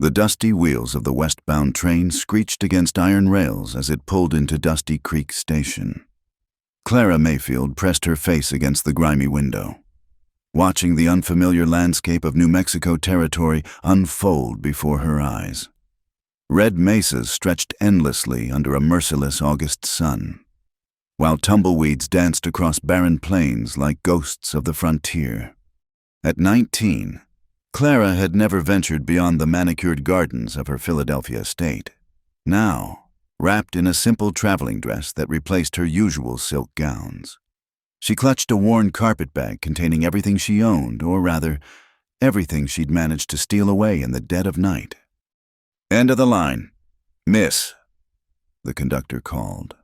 The dusty wheels of the westbound train screeched against iron rails as it pulled into Dusty Creek Station. Clara Mayfield pressed her face against the grimy window, watching the unfamiliar landscape of New Mexico territory unfold before her eyes. Red mesas stretched endlessly under a merciless August sun, while tumbleweeds danced across barren plains like ghosts of the frontier. At 19, Clara had never ventured beyond the manicured gardens of her Philadelphia estate. Now, wrapped in a simple traveling dress that replaced her usual silk gowns, she clutched a worn carpetbag containing everything she owned, or rather, everything she'd managed to steal away in the dead of night. "End of the line, miss," the conductor called,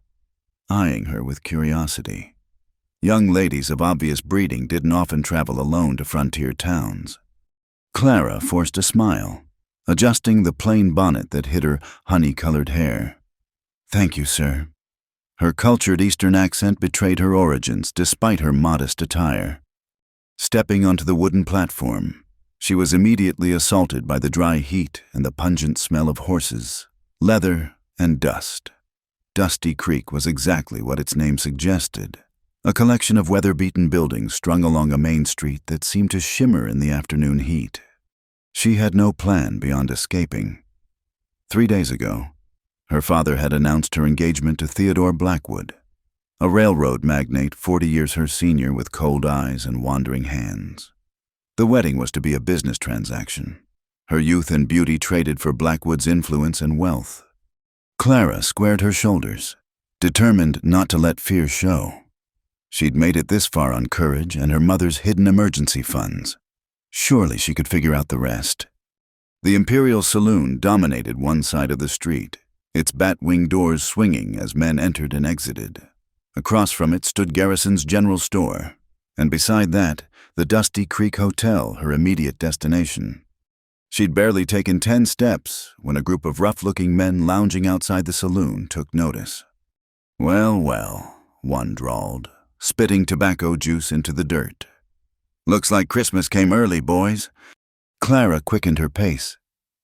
eyeing her with curiosity. Young ladies of obvious breeding didn't often travel alone to frontier towns. Clara forced a smile, adjusting the plain bonnet that hid her honey-colored hair. "Thank you, sir." Her cultured Eastern accent betrayed her origins despite her modest attire. Stepping onto the wooden platform, she was immediately assaulted by the dry heat and the pungent smell of horses, leather, and dust. Dusty Creek was exactly what its name suggested, a collection of weather-beaten buildings strung along a main street that seemed to shimmer in the afternoon heat. She had no plan beyond escaping. 3 days ago, her father had announced her engagement to Theodore Blackwood, a railroad magnate 40 years her senior with cold eyes and wandering hands. The wedding was to be a business transaction, her youth and beauty traded for Blackwood's influence and wealth. Clara squared her shoulders, determined not to let fear show. She'd made it this far on courage and her mother's hidden emergency funds. Surely she could figure out the rest. The Imperial Saloon dominated one side of the street, its bat-wing doors swinging as men entered and exited. Across from it stood Garrison's General Store, and beside that, the Dusty Creek Hotel, her immediate destination. She'd barely taken 10 steps when a group of rough-looking men lounging outside the saloon took notice. "Well, well," one drawled, spitting tobacco juice into the dirt. "Looks like Christmas came early, boys." Clara quickened her pace,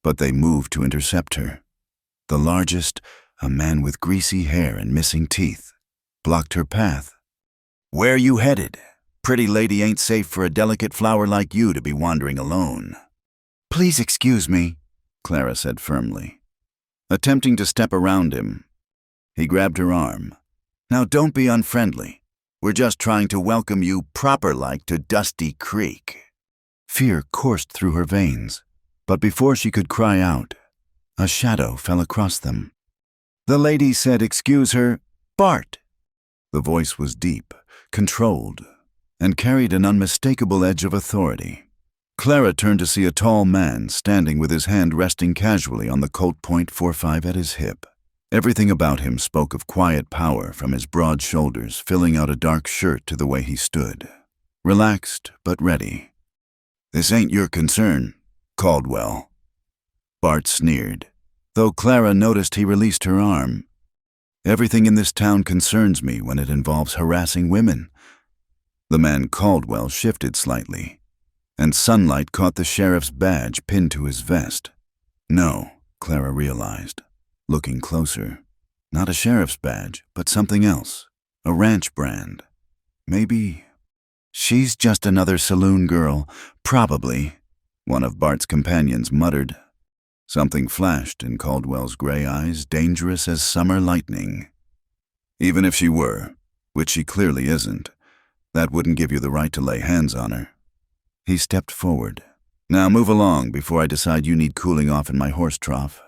but they moved to intercept her. The largest, a man with greasy hair and missing teeth, blocked her path. "Where you headed? Pretty lady ain't safe for a delicate flower like you to be wandering alone." "Please excuse me," Clara said firmly. Attempting to step around him, he grabbed her arm. "Now don't be unfriendly. We're just trying to welcome you proper-like to Dusty Creek." Fear coursed through her veins, but before she could cry out, a shadow fell across them. "The lady said excuse her, Bart." The voice was deep, controlled, and carried an unmistakable edge of authority. Clara turned to see a tall man standing with his hand resting casually on the Colt .45 at his hip. Everything about him spoke of quiet power from his broad shoulders filling out a dark shirt to the way he stood, relaxed but ready. "This ain't your concern, Caldwell." Bart sneered, though Clara noticed he released her arm. "Everything in this town concerns me when it involves harassing women." The man Caldwell shifted slightly, and sunlight caught the sheriff's badge pinned to his vest. No, Clara realized, looking closer. Not a sheriff's badge, but something else. A ranch brand. Maybe... "She's just another saloon girl, probably," one of Bart's companions muttered. Something flashed in Caldwell's gray eyes, dangerous as summer lightning. "Even if she were, which she clearly isn't, that wouldn't give you the right to lay hands on her." He stepped forward. "Now move along before I decide you need cooling off in my horse trough."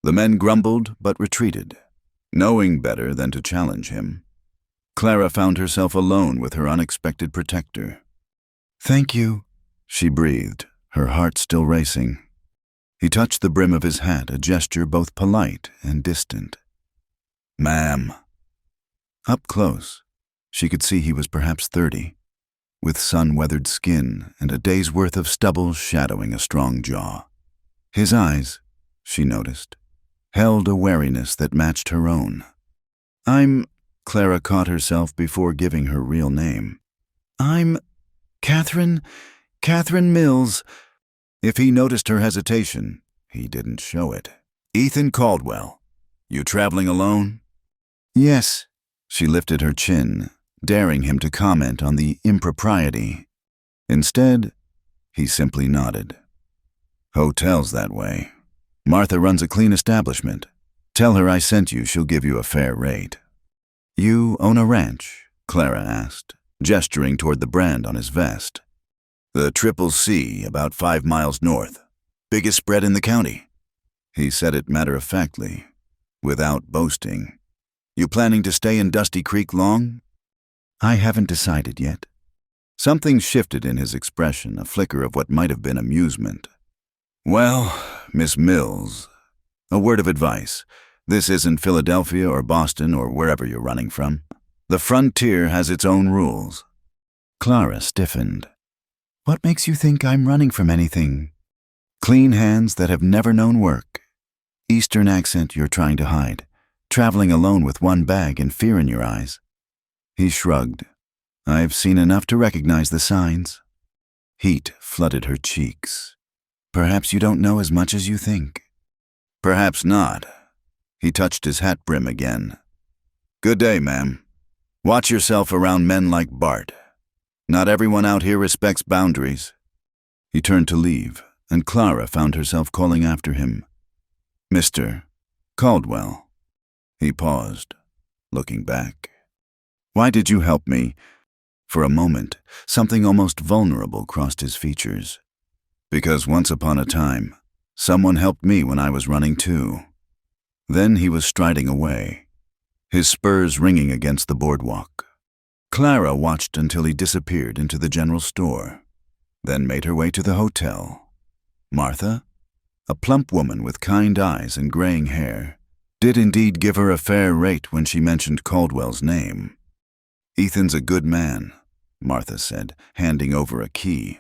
The men grumbled but retreated, knowing better than to challenge him. Clara found herself alone with her unexpected protector. "Thank you," she breathed, her heart still racing. He touched the brim of his hat, a gesture both polite and distant. "Ma'am." Up close, she could see he was perhaps 30, with sun-weathered skin and a day's worth of stubble shadowing a strong jaw. His eyes, she noticed, held a wariness that matched her own. Clara caught herself before giving her real name. "I'm Catherine Mills." If he noticed her hesitation, He didn't show it. "Ethan Caldwell, you traveling alone?" "Yes." She lifted her chin, daring him to comment on the impropriety. Instead, he simply nodded. "Hotel's that way. Martha runs a clean establishment. Tell her I sent you, she'll give you a fair rate." "You own a ranch?" Clara asked, gesturing toward the brand on his vest. "The Triple C, about 5 miles north. Biggest spread in the county." He said it matter-of-factly, without boasting. "You planning to stay in Dusty Creek long?" "I haven't decided yet." Something shifted in his expression, a flicker of what might have been amusement. "Well, Miss Mills, a word of advice. This isn't Philadelphia or Boston or wherever you're running from. The frontier has its own rules." Clara stiffened. "What makes you think I'm running from anything?" "Clean hands that have never known work. Eastern accent you're trying to hide. Traveling alone with one bag and fear in your eyes." He shrugged. "I've seen enough to recognize the signs." Heat flooded her cheeks. "Perhaps you don't know as much as you think." "Perhaps not." He touched his hat brim again. "Good day, ma'am. Watch yourself around men like Bart. Not everyone out here respects boundaries." He turned to leave, and Clara found herself calling after him. "Mr. Caldwell." He paused, looking back. "Why did you help me?" For a moment, something almost vulnerable crossed his features. "Because once upon a time, someone helped me when I was running too." Then he was striding away, his spurs ringing against the boardwalk. Clara watched until he disappeared into the general store, then made her way to the hotel. Martha, a plump woman with kind eyes and graying hair, did indeed give her a fair rate when she mentioned Caldwell's name. "Ethan's a good man," Martha said, handing over a key.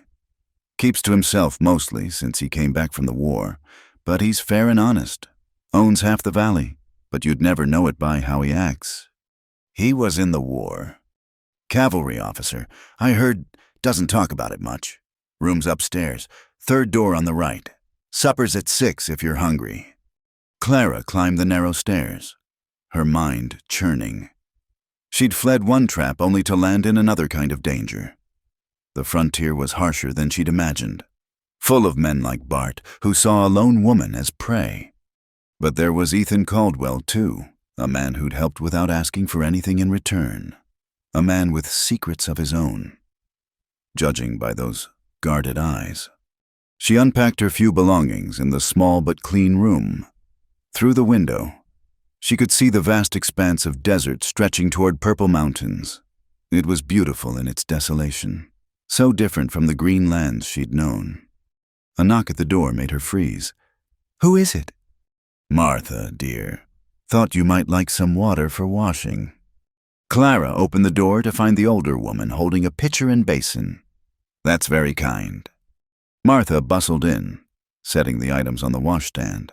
"Keeps to himself mostly since he came back from the war, but he's fair and honest. Owns half the valley, but you'd never know it by how he acts." "He was in the war. Cavalry officer. I heard. Doesn't talk about it much. Room's upstairs. 3rd door on the right. Supper's at 6 if you're hungry." Clara climbed the narrow stairs, her mind churning. She'd fled one trap only to land in another kind of danger. The frontier was harsher than she'd imagined, full of men like Bart who saw a lone woman as prey. But there was Ethan Caldwell, too, a man who'd helped without asking for anything in return, a man with secrets of his own, judging by those guarded eyes. She unpacked her few belongings in the small but clean room. Through the window, she could see the vast expanse of desert stretching toward purple mountains. It was beautiful in its desolation, so different from the green lands she'd known. A knock at the door made her freeze. "Who is it?" "Martha, dear. Thought you might like some water for washing." Clara opened the door to find the older woman holding a pitcher and basin. "That's very kind." Martha bustled in, setting the items on the washstand.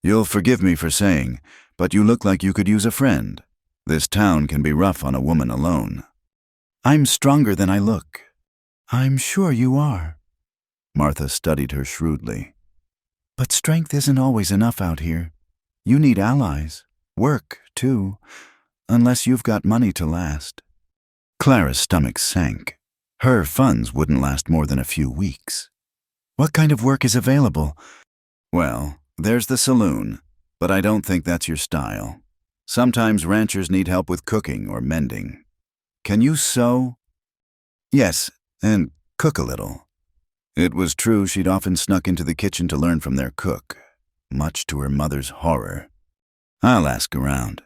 "You'll forgive me for saying, but you look like you could use a friend. This town can be rough on a woman alone." "I'm stronger than I look." "I'm sure you are." Martha studied her shrewdly. "But strength isn't always enough out here. You need allies. Work, too. Unless you've got money to last." Clara's stomach sank. Her funds wouldn't last more than a few weeks. "What kind of work is available?" "Well, there's the saloon, but I don't think that's your style. Sometimes ranchers need help with cooking or mending. Can you sew?" "Yes, and cook a little." It was true she'd often snuck into the kitchen to learn from their cook, much to her mother's horror. "I'll ask around.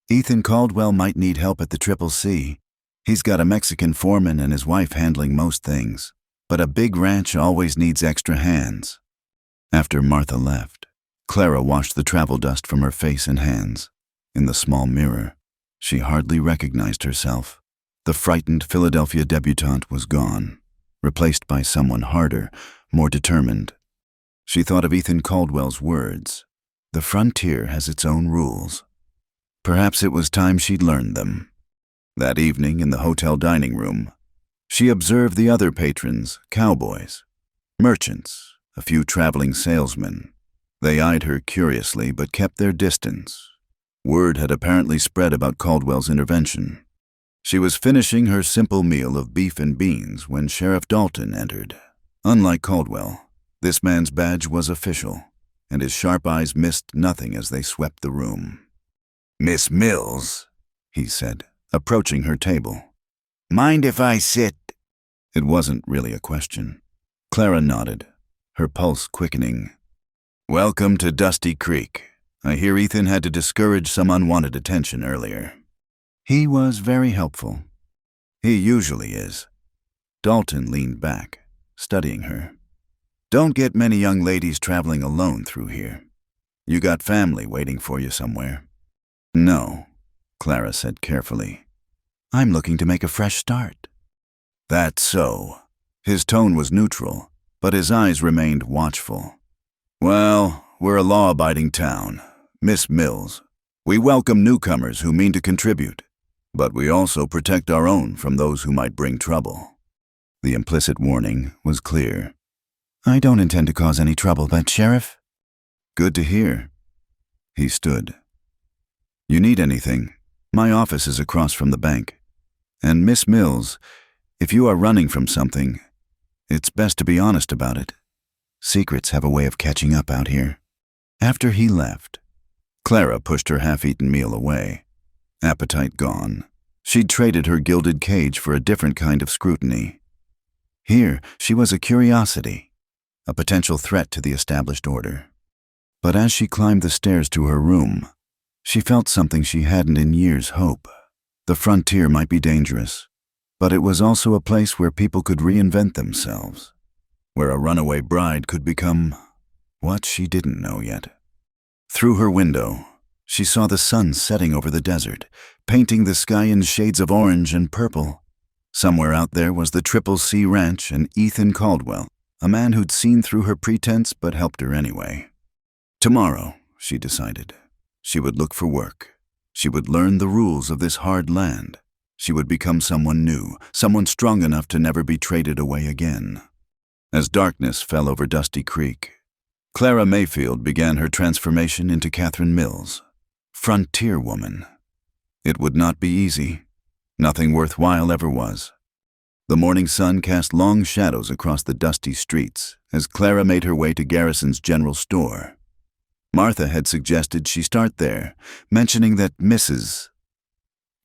Ethan Caldwell might need help at the Triple C. He's got a Mexican foreman and his wife handling most things, but a big ranch always needs extra hands." After Martha left, Clara washed the travel dust from her face and hands. In the small mirror, she hardly recognized herself. The frightened Philadelphia debutante was gone, replaced by someone harder, more determined. She thought of Ethan Caldwell's words. The frontier has its own rules. Perhaps it was time she'd learned them. That evening in the hotel dining room, she observed the other patrons, cowboys, merchants, a few traveling salesmen. They eyed her curiously but kept their distance. Word had apparently spread about Caldwell's intervention. She was finishing her simple meal of beef and beans when Sheriff Dalton entered. Unlike Caldwell, this man's badge was official, and his sharp eyes missed nothing as they swept the room. "Miss Mills," he said, approaching her table. "Mind if I sit?" It wasn't really a question. Clara nodded, her pulse quickening. "Welcome to Dusty Creek. I hear Ethan had to discourage some unwanted attention earlier." "He was very helpful." "He usually is." Dalton leaned back, studying her. "Don't get many young ladies traveling alone through here. You got family waiting for you somewhere." "No," Clara said carefully. "I'm looking to make a fresh start." "That's so." His tone was neutral, but his eyes remained watchful. "Well, we're a law-abiding town. Miss Mills, we welcome newcomers who mean to contribute, but we also protect our own from those who might bring trouble." The implicit warning was clear. "I don't intend to cause any trouble, but Sheriff?" "Good to hear." He stood. "You need anything? My office is across from the bank. And Miss Mills, if you are running from something, it's best to be honest about it. Secrets have a way of catching up out here." After he left, Clara pushed her half-eaten meal away. Appetite gone, she'd traded her gilded cage for a different kind of scrutiny. Here, she was a curiosity, a potential threat to the established order. But as she climbed the stairs to her room, she felt something she hadn't in years hoped. The frontier might be dangerous, but it was also a place where people could reinvent themselves, where a runaway bride could become what she didn't know yet. Through her window, she saw the sun setting over the desert, painting the sky in shades of orange and purple. Somewhere out there was the Triple C Ranch and Ethan Caldwell, a man who'd seen through her pretense but helped her anyway. Tomorrow, she decided, she would look for work. She would learn the rules of this hard land. She would become someone new, someone strong enough to never be traded away again. As darkness fell over Dusty Creek, Clara Mayfield began her transformation into Catherine Mills, frontier woman. It would not be easy. Nothing worthwhile ever was. The morning sun cast long shadows across the dusty streets as Clara made her way to Garrison's general store. Martha had suggested she start there, mentioning that Mrs.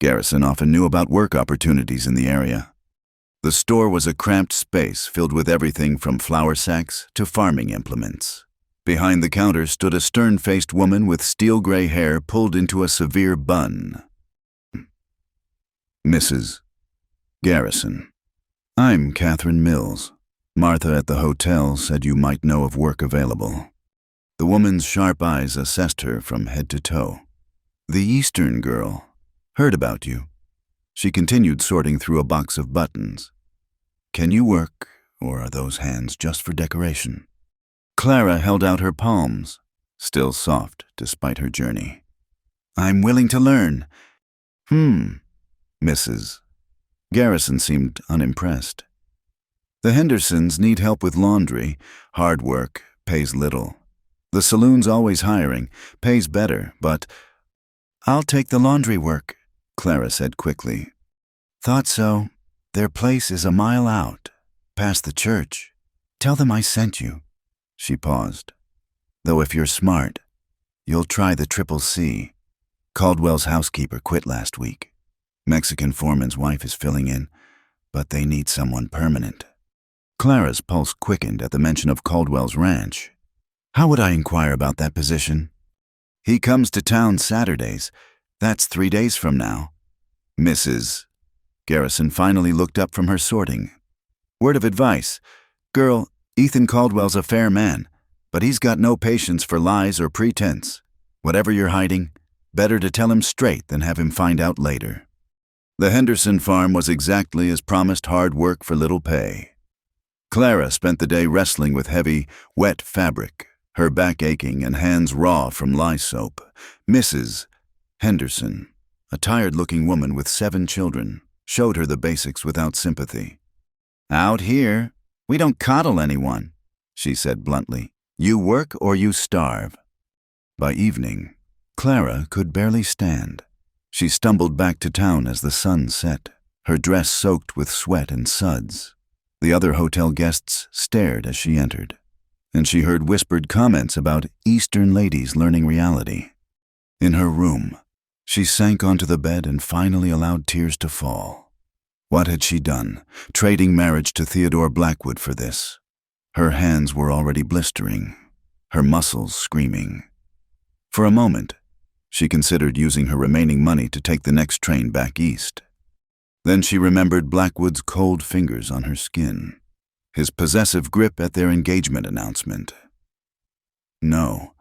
Garrison often knew about work opportunities in the area. The store was a cramped space filled with everything from flour sacks to farming implements. Behind the counter stood a stern-faced woman with steel-gray hair pulled into a severe bun. "Mrs. Garrison. I'm Catherine Mills. Martha at the hotel said you might know of work available." The woman's sharp eyes assessed her from head to toe. "The Eastern girl. Heard about you." She continued sorting through a box of buttons. "Can you work, or are those hands just for decoration?" Clara held out her palms, still soft despite her journey. "I'm willing to learn." Mrs. Garrison seemed unimpressed. "The Hendersons need help with laundry. Hard work, pays little. The saloon's always hiring, pays better, but—" "I'll take the laundry work," Clara said quickly. "Thought so. Their place is a mile out, past the church. Tell them I sent you." She paused. "Though if you're smart, you'll try the Triple C. Caldwell's housekeeper quit last week. Mexican foreman's wife is filling in, but they need someone permanent." Clara's pulse quickened at the mention of Caldwell's ranch. "How would I inquire about that position?" "He comes to town Saturdays. That's 3 days from now." "Mrs. Garrison finally looked up from her sorting. "Word of advice. Girl, Ethan Caldwell's a fair man, but he's got no patience for lies or pretense. Whatever you're hiding, better to tell him straight than have him find out later." The Henderson farm was exactly as promised, hard work for little pay. Clara spent the day wrestling with heavy, wet fabric, her back aching and hands raw from lye soap. Mrs. Henderson, a tired-looking woman with 7 children, showed her the basics without sympathy. "Out here, we don't coddle anyone," she said bluntly. You work or you starve. By evening, Clara could barely stand. She stumbled back to town as the sun set, her dress soaked with sweat and suds. The other hotel guests stared as she entered, and she heard whispered comments about Eastern ladies learning reality. In her room, she sank onto the bed and finally allowed tears to fall. What had she done, trading marriage to Theodore Blackwood for this? Her hands were already blistering, her muscles screaming. For a moment, she considered using her remaining money to take the next train back east. Then she remembered Blackwood's cold fingers on her skin, his possessive grip at their engagement announcement. No,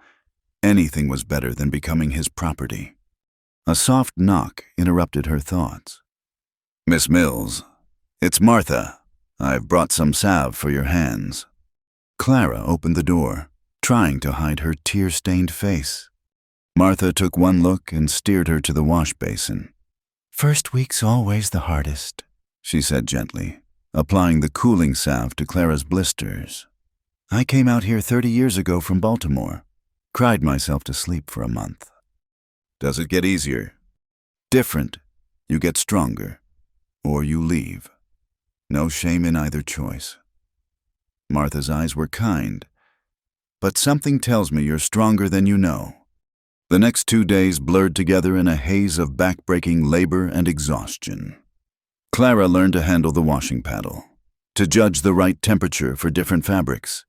anything was better than becoming his property. A soft knock interrupted her thoughts. "Miss Mills, it's Martha. I've brought some salve for your hands." Clara opened the door, trying to hide her tear-stained face. Martha took one look and steered her to the wash basin. "First week's always the hardest," she said gently, applying the cooling salve to Clara's blisters. "I came out here 30 years ago from Baltimore. Cried myself to sleep for a month." "Does it get easier?" "Different. You get stronger. Or you leave. No shame in either choice." Martha's eyes were kind. "But something tells me you're stronger than you know." The next 2 days blurred together in a haze of back-breaking labor and exhaustion. Clara learned to handle the washing paddle, to judge the right temperature for different fabrics,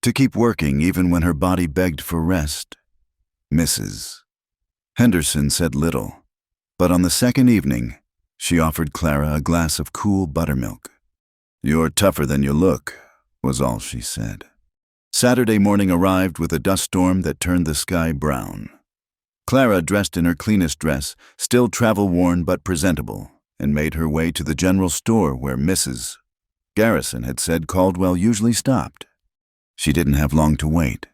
to keep working even when her body begged for rest. Mrs. Henderson said little, but on the second evening, she offered Clara a glass of cool buttermilk. "You're tougher than you look," was all she said. Saturday morning arrived with a dust storm that turned the sky brown. Clara, dressed in her cleanest dress, still travel-worn but presentable, and made her way to the general store where Mrs. Garrison had said Caldwell usually stopped. She didn't have long to wait.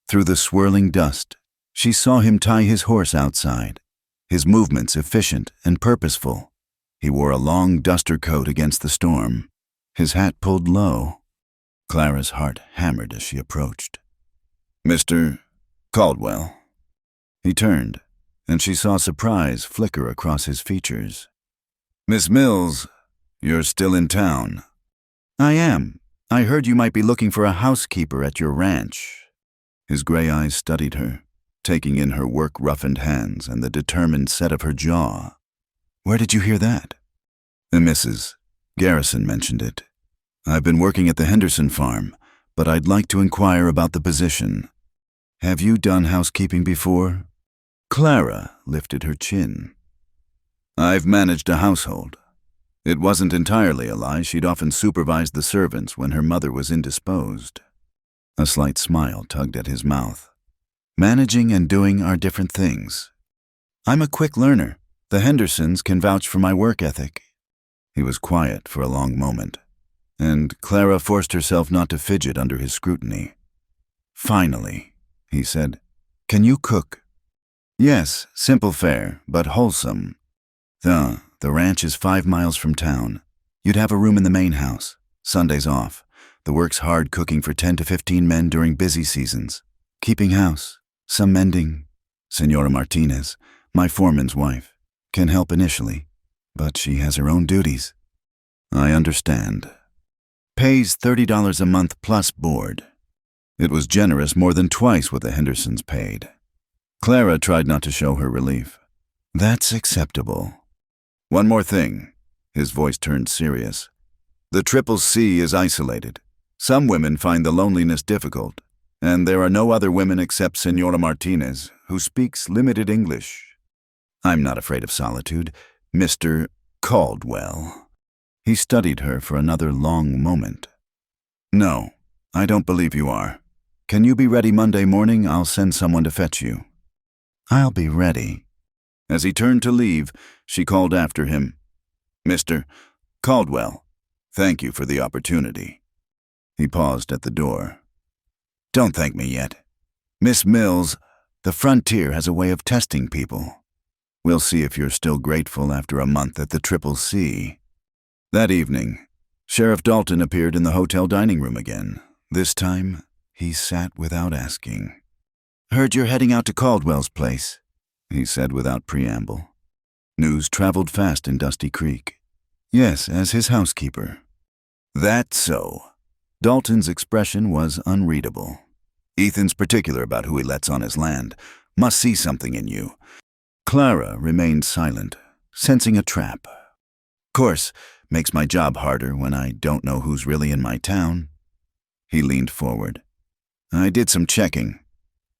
Through the swirling dust, she saw him tie his horse outside, his movements efficient and purposeful. He wore a long duster coat against the storm, his hat pulled low. Clara's heart hammered as she approached. "Mr. Caldwell." He turned, and she saw surprise flicker across his features. "Miss Mills, you're still in town." "I am. I heard you might be looking for a housekeeper at your ranch." His gray eyes studied her, taking in her work-roughened hands and the determined set of her jaw. "Where did you hear that?" "Mrs. Garrison mentioned it. I've been working at the Henderson farm, but I'd like to inquire about the position. Have you done housekeeping before?" Clara lifted her chin. "I've managed a household. It wasn't entirely a lie. She'd often supervised the servants when her mother was indisposed." A slight smile tugged at his mouth. "Managing and doing are different things. I'm a quick learner. The Hendersons can vouch for my work ethic." He was quiet for a long moment, and Clara forced herself not to fidget under his scrutiny. "Finally," he said, "can you cook?" "Yes, simple fare, but wholesome. The ranch is 5 miles from town. You'd have a room in the main house. Sundays off. The work's hard cooking for 10 to 15 men during busy seasons. Keeping house, some mending. Senora Martinez, my foreman's wife, can help initially, but she has her own duties." "I understand." "Pays $30 a month plus board." It was generous, more than twice what the Hendersons paid. Clara tried not to show her relief. "That's acceptable." "One more thing." His voice turned serious. "The Triple C is isolated. Some women find the loneliness difficult, and there are no other women except Senora Martinez, who speaks limited English." "I'm not afraid of solitude, Mr. Caldwell." He studied her for another long moment. "No, I don't believe you are. Can you be ready Monday morning? I'll send someone to fetch you." "I'll be ready." As he turned to leave, she called after him, "Mr. Caldwell, thank you for the opportunity." He paused at the door. "Don't thank me yet. Miss Mills, the frontier has a way of testing people. We'll see if you're still grateful after a month at the Triple C." That evening, Sheriff Dalton appeared in the hotel dining room again. This time, He sat without asking. "Heard you're heading out to Caldwell's place," he said without preamble. News traveled fast in Dusty Creek. "Yes, as his housekeeper." "That's so." Dalton's expression was unreadable. "Ethan's particular about who he lets on his land. Must see something in you." Clara remained silent, sensing a trap. "Course, makes my job harder when I don't know who's really in my town." He leaned forward. "I did some checking.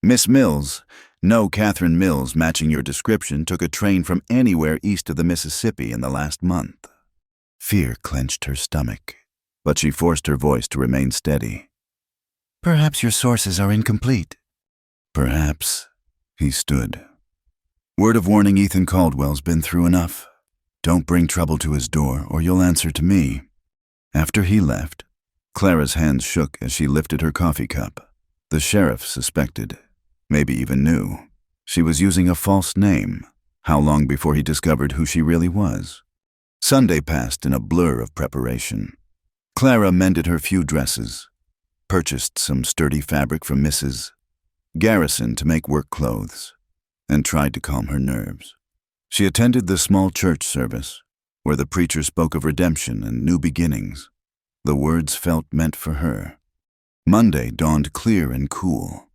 Miss Mills, no Catherine Mills matching your description, took a train from anywhere east of the Mississippi in the last month." Fear clenched her stomach, but she forced her voice to remain steady. "Perhaps your sources are incomplete." "Perhaps." He stood. "Word of warning, Ethan Caldwell's been through enough. Don't bring trouble to his door, or you'll answer to me." After he left, Clara's hands shook as she lifted her coffee cup. The sheriff suspected, maybe even knew, she was using a false name. How long before he discovered who she really was? Sunday passed in a blur of preparation. Clara mended her few dresses, purchased some sturdy fabric from Mrs. Garrison to make work clothes, and tried to calm her nerves. She attended the small church service, where the preacher spoke of redemption and new beginnings. The words felt meant for her. Monday dawned clear and cool.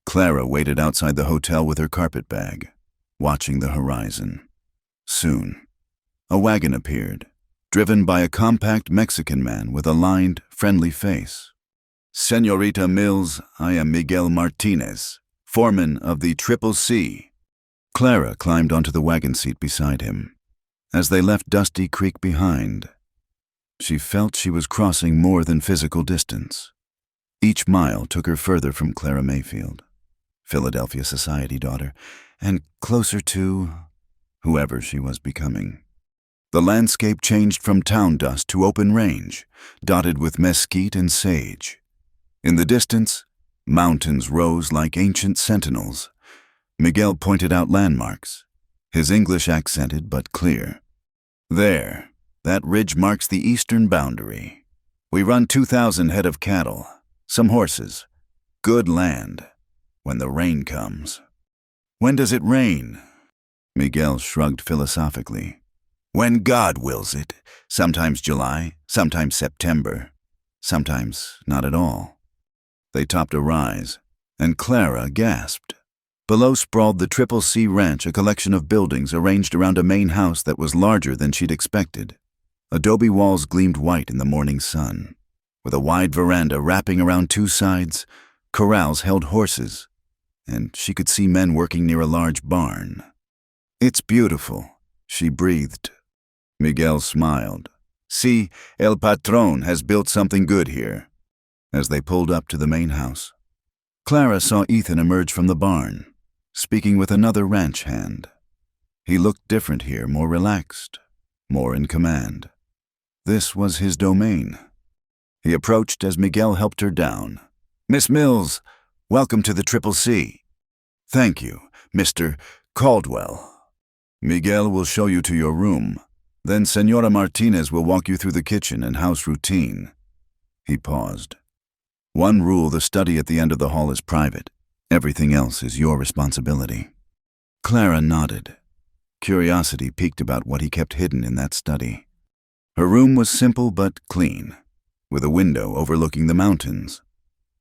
Clara waited outside the hotel with her carpet bag, watching the horizon. Soon, a wagon appeared, driven by a compact Mexican man with a lined, friendly face. "Señorita Mills, I am Miguel Martinez, foreman of the Triple C." Clara climbed onto the wagon seat beside him. As they left Dusty Creek behind, she felt she was crossing more than physical distance. Each mile took her further from Clara Mayfield, Philadelphia society daughter, and closer to whoever she was becoming. The landscape changed from town dust to open range, dotted with mesquite and sage. In the distance, mountains rose like ancient sentinels. Miguel pointed out landmarks, his English accented but clear. "There, that ridge marks the eastern boundary. We run 2,000 head of cattle, some horses, good land, when the rain comes." "When does it rain?" Miguel shrugged philosophically. "When God wills it. Sometimes July, sometimes September, sometimes not at all." They topped a rise, and Clara gasped. Below sprawled the Triple C Ranch, a collection of buildings arranged around a main house that was larger than she'd expected. Adobe walls gleamed white in the morning sun. With a wide veranda wrapping around two sides, corrals held horses, and she could see men working near a large barn. "It's beautiful," she breathed. Miguel smiled. "See, El Patron has built something good here." As they pulled up to the main house, Clara saw Ethan emerge from the barn, speaking with another ranch hand. He looked different here, more relaxed, more in command. This was his domain. He approached as Miguel helped her down. "Miss Mills, welcome to the Triple C." "Thank you, Mr. Caldwell." "Miguel will show you to your room. Then Señora Martinez will walk you through the kitchen and house routine." He paused. "One rule, the study at the end of the hall is private. Everything else is your responsibility." Clara nodded. Curiosity piqued about what he kept hidden in that study. Her room was simple but clean, with a window overlooking the mountains.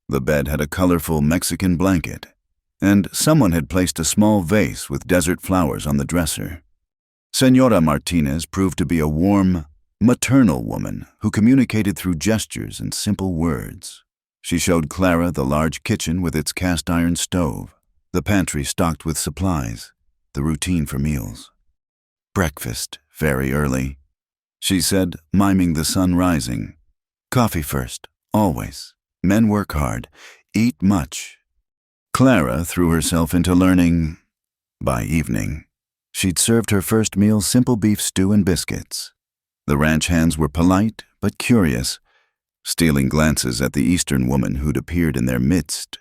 The bed had a colorful Mexican blanket, and someone had placed a small vase with desert flowers on the dresser. Señora Martinez proved to be a warm, maternal woman who communicated through gestures and simple words. She showed Clara the large kitchen with its cast-iron stove, the pantry stocked with supplies, the routine for meals. "Breakfast, very early," she said, miming the sun rising. "Coffee first, always. Men work hard, eat much." Clara threw herself into learning. By evening, she'd served her first meal simple beef stew and biscuits. The ranch hands were polite but curious, stealing glances at the Eastern woman who'd appeared in their midst.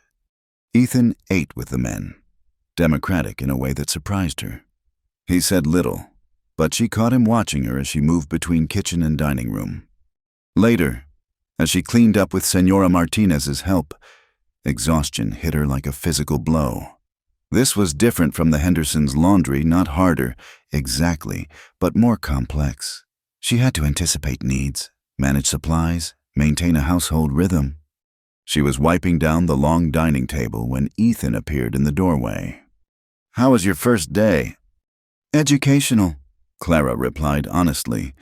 Ethan ate with the men, democratic in a way that surprised her. He said little, but she caught him watching her as she moved between kitchen and dining room. Later, as she cleaned up with Señora Martinez's help, Exhaustion hit her like a physical blow. This was different from the Hendersons' laundry, not harder, exactly, but more complex. She had to anticipate needs, manage supplies, maintain a household rhythm. She was wiping down the long dining table when Ethan appeared in the doorway. "How was your first day?" "Educational," Clara replied honestly.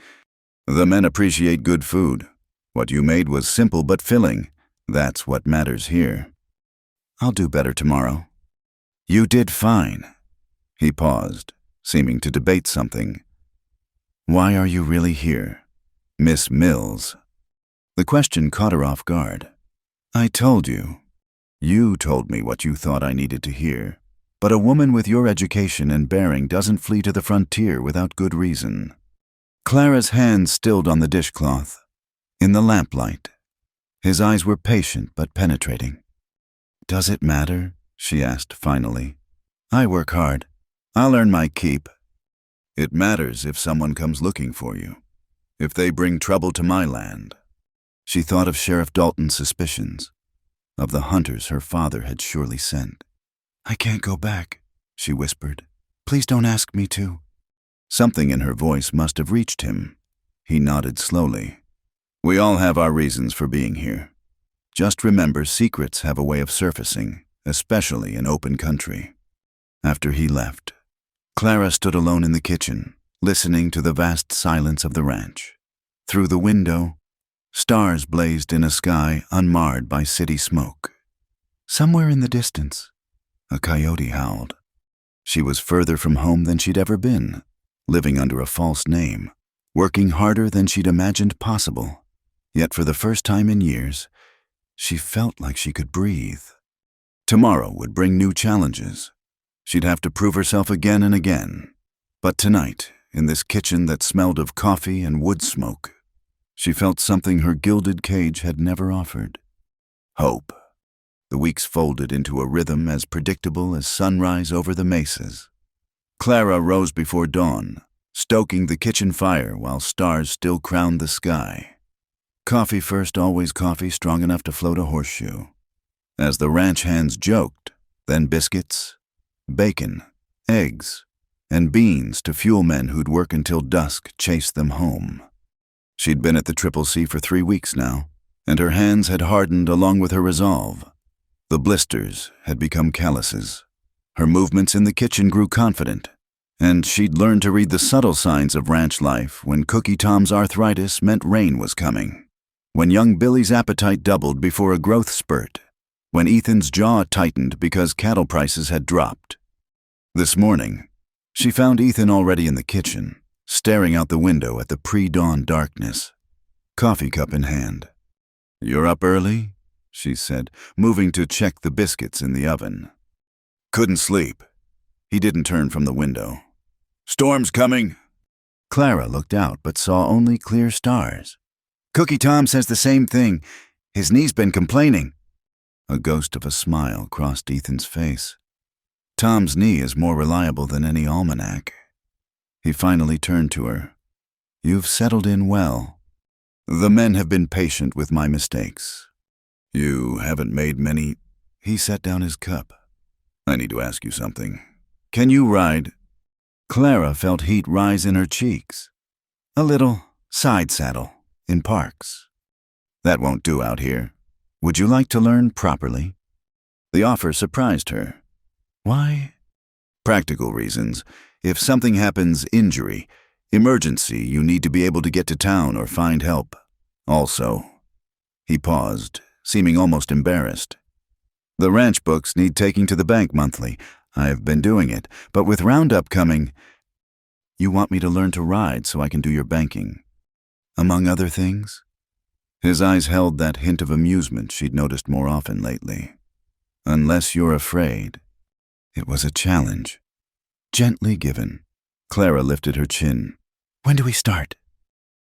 "The men appreciate good food. What you made was simple but filling. That's what matters here." "I'll do better tomorrow." "You did fine." He paused, seeming to debate something. "Why are you really here, Miss Mills?" The question caught her off guard. "I told you. You told me what you thought I needed to hear. But a woman with your education and bearing doesn't flee to the frontier without good reason." Clara's hands stilled on the dishcloth. In the lamplight, his eyes were patient but penetrating. "Does it matter?" she asked finally. "I work hard. I'll earn my keep." "It matters if someone comes looking for you. If they bring trouble to my land." She thought of Sheriff Dalton's suspicions, of the hunters her father had surely sent. "I can't go back," she whispered. "Please don't ask me to." Something in her voice must have reached him. He nodded slowly. "We all have our reasons for being here. Just remember, secrets have a way of surfacing, especially in open country." After he left, Clara stood alone in the kitchen, listening to the vast silence of the ranch. Through the window, stars blazed in a sky unmarred by city smoke. Somewhere in the distance, a coyote howled. She was further from home than she'd ever been, living under a false name, working harder than she'd imagined possible. Yet for the first time in years, she felt like she could breathe. Tomorrow would bring new challenges. She'd have to prove herself again and again. But tonight, in this kitchen that smelled of coffee and wood smoke, she felt something her gilded cage had never offered. Hope. The weeks folded into a rhythm as predictable as sunrise over the mesas. Clara rose before dawn, stoking the kitchen fire while stars still crowned the sky. Coffee first, always coffee strong enough to float a horseshoe. As the ranch hands joked, then biscuits, bacon, eggs, and beans to fuel men who'd work until dusk chased them home. She'd been at the CCC for 3 weeks now, and her hands had hardened along with her resolve. The blisters had become calluses. Her movements in the kitchen grew confident, and she'd learned to read the subtle signs of ranch life when Cookie Tom's arthritis meant rain was coming, when young Billy's appetite doubled before a growth spurt, when Ethan's jaw tightened because cattle prices had dropped. This morning, she found Ethan already in the kitchen, staring out the window at the pre-dawn darkness, coffee cup in hand. "You're up early?" she said, moving to check the biscuits in the oven. "Couldn't sleep." He didn't turn from the window. "Storm's coming." Clara looked out but saw only clear stars. "Cookie Tom says the same thing. His knee's been complaining." A ghost of a smile crossed Ethan's face. "Tom's knee is more reliable than any almanac." He finally turned to her. "You've settled in well." "The men have been patient with my mistakes." "You haven't made many—" He set down his cup. "I need to ask you something. Can you ride?" Clara felt heat rise in her cheeks. "A little. Side saddle. In parks." "That won't do out here. Would you like to learn properly?" The offer surprised her. "Why?" "Practical reasons. If something happens, injury, emergency, you need to be able to get to town or find help. Also," he paused, seeming almost embarrassed, "the ranch books need taking to the bank monthly. I've been doing it, but with Roundup coming—" "You want me to learn to ride so I can do your banking, among other things?" His eyes held that hint of amusement she'd noticed more often lately. "Unless you're afraid." It was a challenge, gently given. Clara lifted her chin. "When do we start?"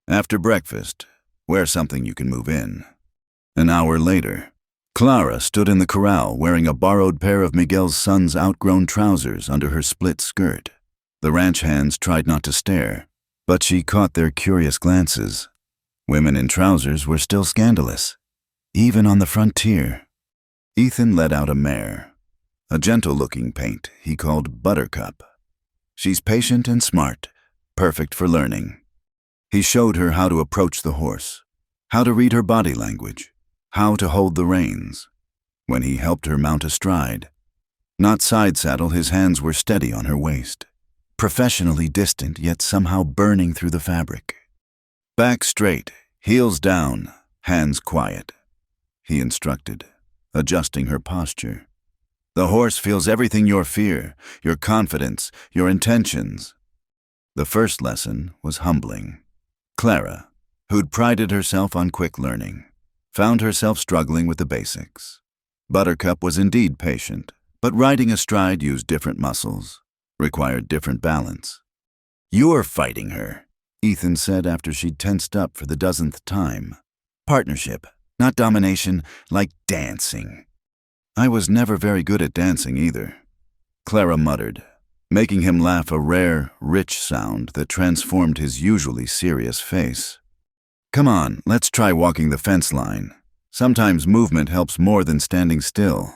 "After breakfast. Wear something you can move in." An hour later, Clara stood in the corral wearing a borrowed pair of Miguel's son's outgrown trousers under her split skirt. The ranch hands tried not to stare, but she caught their curious glances. Women in trousers were still scandalous, even on the frontier. Ethan led out a mare, a gentle-looking paint he called Buttercup. She's patient and smart, perfect for learning. He showed her how to approach the horse, how to read her body language, how to hold the reins. When he helped her mount astride, not side saddle, his hands were steady on her waist, professionally distant yet somehow burning through the fabric. Back straight, heels down, hands quiet, he instructed, adjusting her posture. The horse feels everything: your fear, your confidence, your intentions. The first lesson was humbling. Clara, who'd prided herself on quick learning, found herself struggling with the basics. Buttercup was indeed patient, but riding astride used different muscles, required different balance. "You're fighting her," Ethan said after she'd tensed up for the dozenth time. "Partnership, not domination, like dancing." "I was never very good at dancing either," Clara muttered, making him laugh, a rare, rich sound that transformed his usually serious face. "Come on, let's try walking the fence line. Sometimes movement helps more than standing still."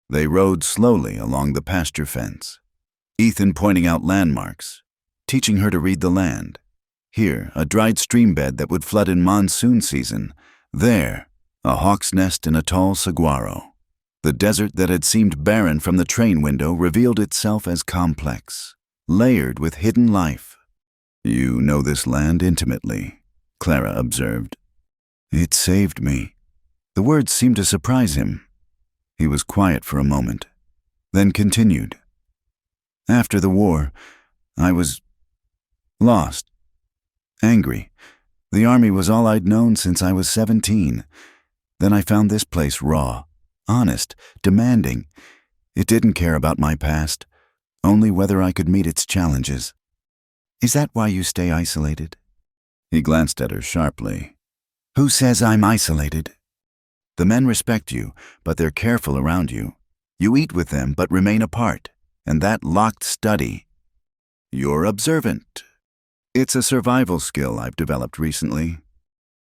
They rode slowly along the pasture fence, Ethan pointing out landmarks, teaching her to read the land. Here, a dried stream bed that would flood in monsoon season. There, a hawk's nest in a tall saguaro. The desert that had seemed barren from the train window revealed itself as complex, layered with hidden life. "You know this land intimately," Clara observed. "It saved me." The words seemed to surprise him. He was quiet for a moment, then continued. "After the war, I was lost, angry. The army was all I'd known since I was 17. Then I found this place raw, honest, demanding. It didn't care about my past, only whether I could meet its challenges." "Is that why you stay isolated?" He glanced at her sharply. "Who says I'm isolated?" "The men respect you, but they're careful around you. You eat with them, but remain apart, and that locked study. You're observant. It's a survival skill I've developed recently."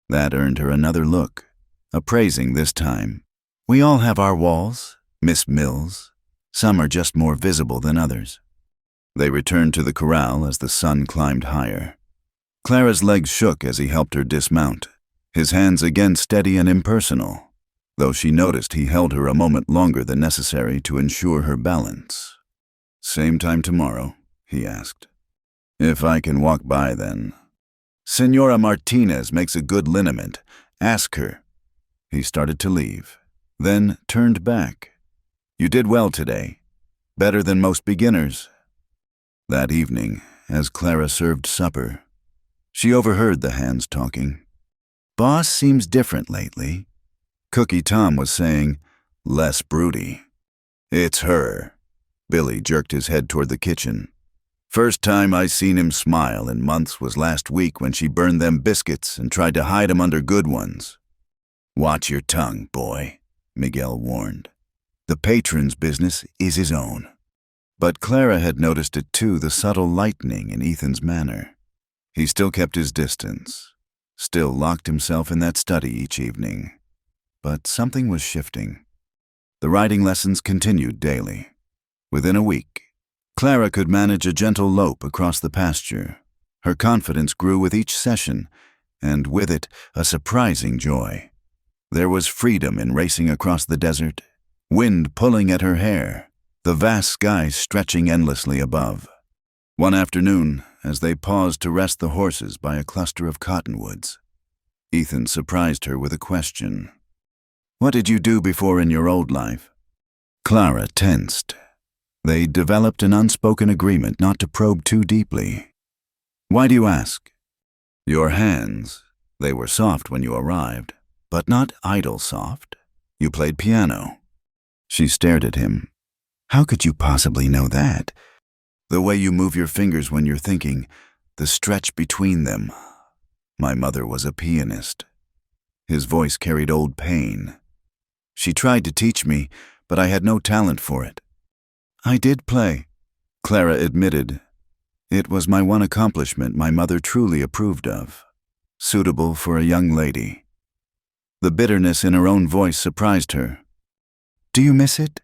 That earned her another look, appraising this time. "We all have our walls, Miss Mills. Some are just more visible than others." They returned to the corral as the sun climbed higher. Clara's legs shook as he helped her dismount, his hands again steady and impersonal, though she noticed he held her a moment longer than necessary to ensure her balance. "Same time tomorrow?" he asked. "If I can walk by then." "Senora Martinez makes a good liniment. Ask her." He started to leave, then turned back. "You did well today. Better than most beginners." That evening, as Clara served supper, she overheard the hands talking. "Boss seems different lately." Cookie Tom was saying, "Less broody." "It's her." Billy jerked his head toward the kitchen. "First time I seen him smile in months was last week when she burned them biscuits and tried to hide 'em under good ones." "Watch your tongue, boy," Miguel warned. "The patron's business is his own." But Clara had noticed it too, the subtle lightening in Ethan's manner. He still kept his distance, still locked himself in that study each evening. But something was shifting. The riding lessons continued daily. Within a week, Clara could manage a gentle lope across the pasture. Her confidence grew with each session, and with it, a surprising joy. There was freedom in racing across the desert, wind pulling at her hair, the vast sky stretching endlessly above. One afternoon, as they paused to rest the horses by a cluster of cottonwoods, Ethan surprised her with a question. "What did you do before in your old life?" Clara tensed. They developed an unspoken agreement not to probe too deeply. "Why do you ask?" "Your hands, they were soft when you arrived, but not idle soft. You played piano." She stared at him. "How could you possibly know that?" "The way you move your fingers when you're thinking, the stretch between them. My mother was a pianist." His voice carried old pain. "She tried to teach me, but I had no talent for it." "I did play," Clara admitted. "It was my one accomplishment my mother truly approved of, suitable for a young lady." The bitterness in her own voice surprised her. Do you miss it?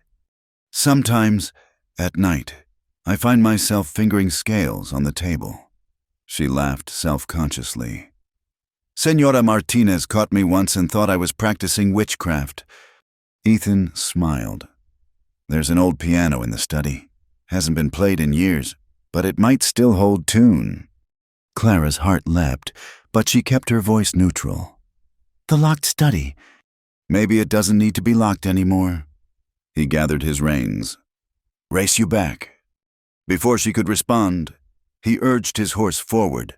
Sometimes, at night, I find myself fingering scales on the table. She laughed self-consciously. Senora Martinez caught me once and thought I was practicing witchcraft. Ethan smiled. There's an old piano in the study. Hasn't been played in years, but it might still hold tune. Clara's heart leapt, but she kept her voice neutral. The locked study. Maybe it doesn't need to be locked anymore. He gathered his reins. Race you back. Before she could respond, he urged his horse forward.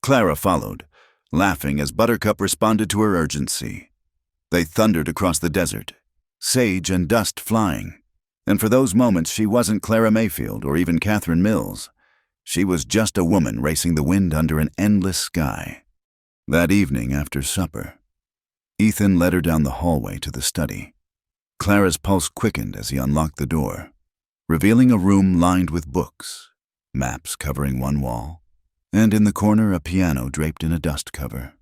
Clara followed, laughing as Buttercup responded to her urgency. They thundered across the desert, sage and dust flying. And for those moments she wasn't Clara Mayfield or even Catherine Mills. She was just a woman racing the wind under an endless sky. That evening after supper, Ethan led her down the hallway to the study. Clara's pulse quickened as he unlocked the door, revealing a room lined with books, maps covering one wall, and in the corner a piano draped in a dust cover.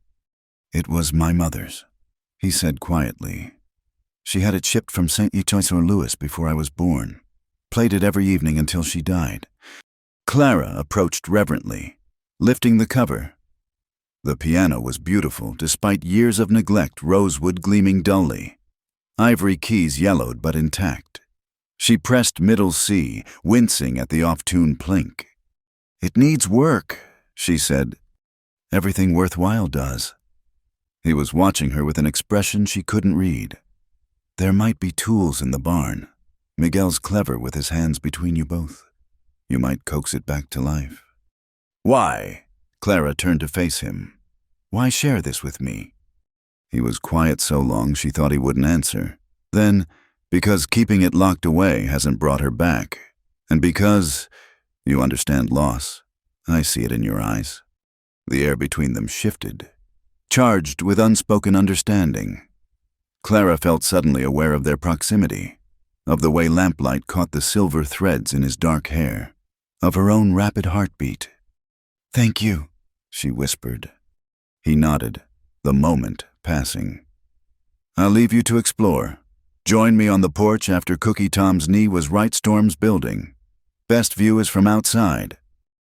It was my mother's, he said quietly. She had it shipped from St. Louis before I was born, played it every evening until she died. Clara approached reverently, lifting the cover. The piano was beautiful despite years of neglect, rosewood gleaming dully. Ivory keys yellowed but intact. She pressed middle C, wincing at the off-tune plink. It needs work, she said. Everything worthwhile does. He was watching her with an expression she couldn't read. There might be tools in the barn. Miguel's clever with his hands between you both. You might coax it back to life. Why? Clara turned to face him. Why share this with me? He was quiet so long she thought he wouldn't answer. Then, because keeping it locked away hasn't brought her back. And because you understand loss. I see it in your eyes. The air between them shifted, charged with unspoken understanding. Clara felt suddenly aware of their proximity, of the way lamplight caught the silver threads in his dark hair, of her own rapid heartbeat. Thank you, she whispered. He nodded, the moment passing. I'll leave you to explore. Join me on the porch after Cookie Tom's knee was right Storm's building. Best view is from outside.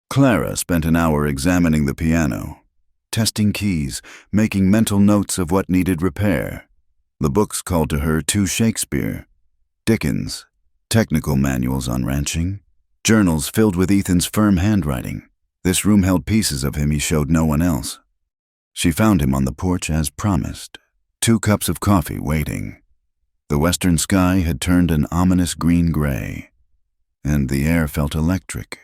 Clara spent an hour examining the piano, testing keys, making mental notes of what needed repair. The books called to her to Shakespeare, Dickens, technical manuals on ranching, journals filled with Ethan's firm handwriting. This room held pieces of him he showed no one else. She found him on the porch as promised, 2 cups of coffee waiting. The western sky had turned an ominous green-gray, and the air felt electric.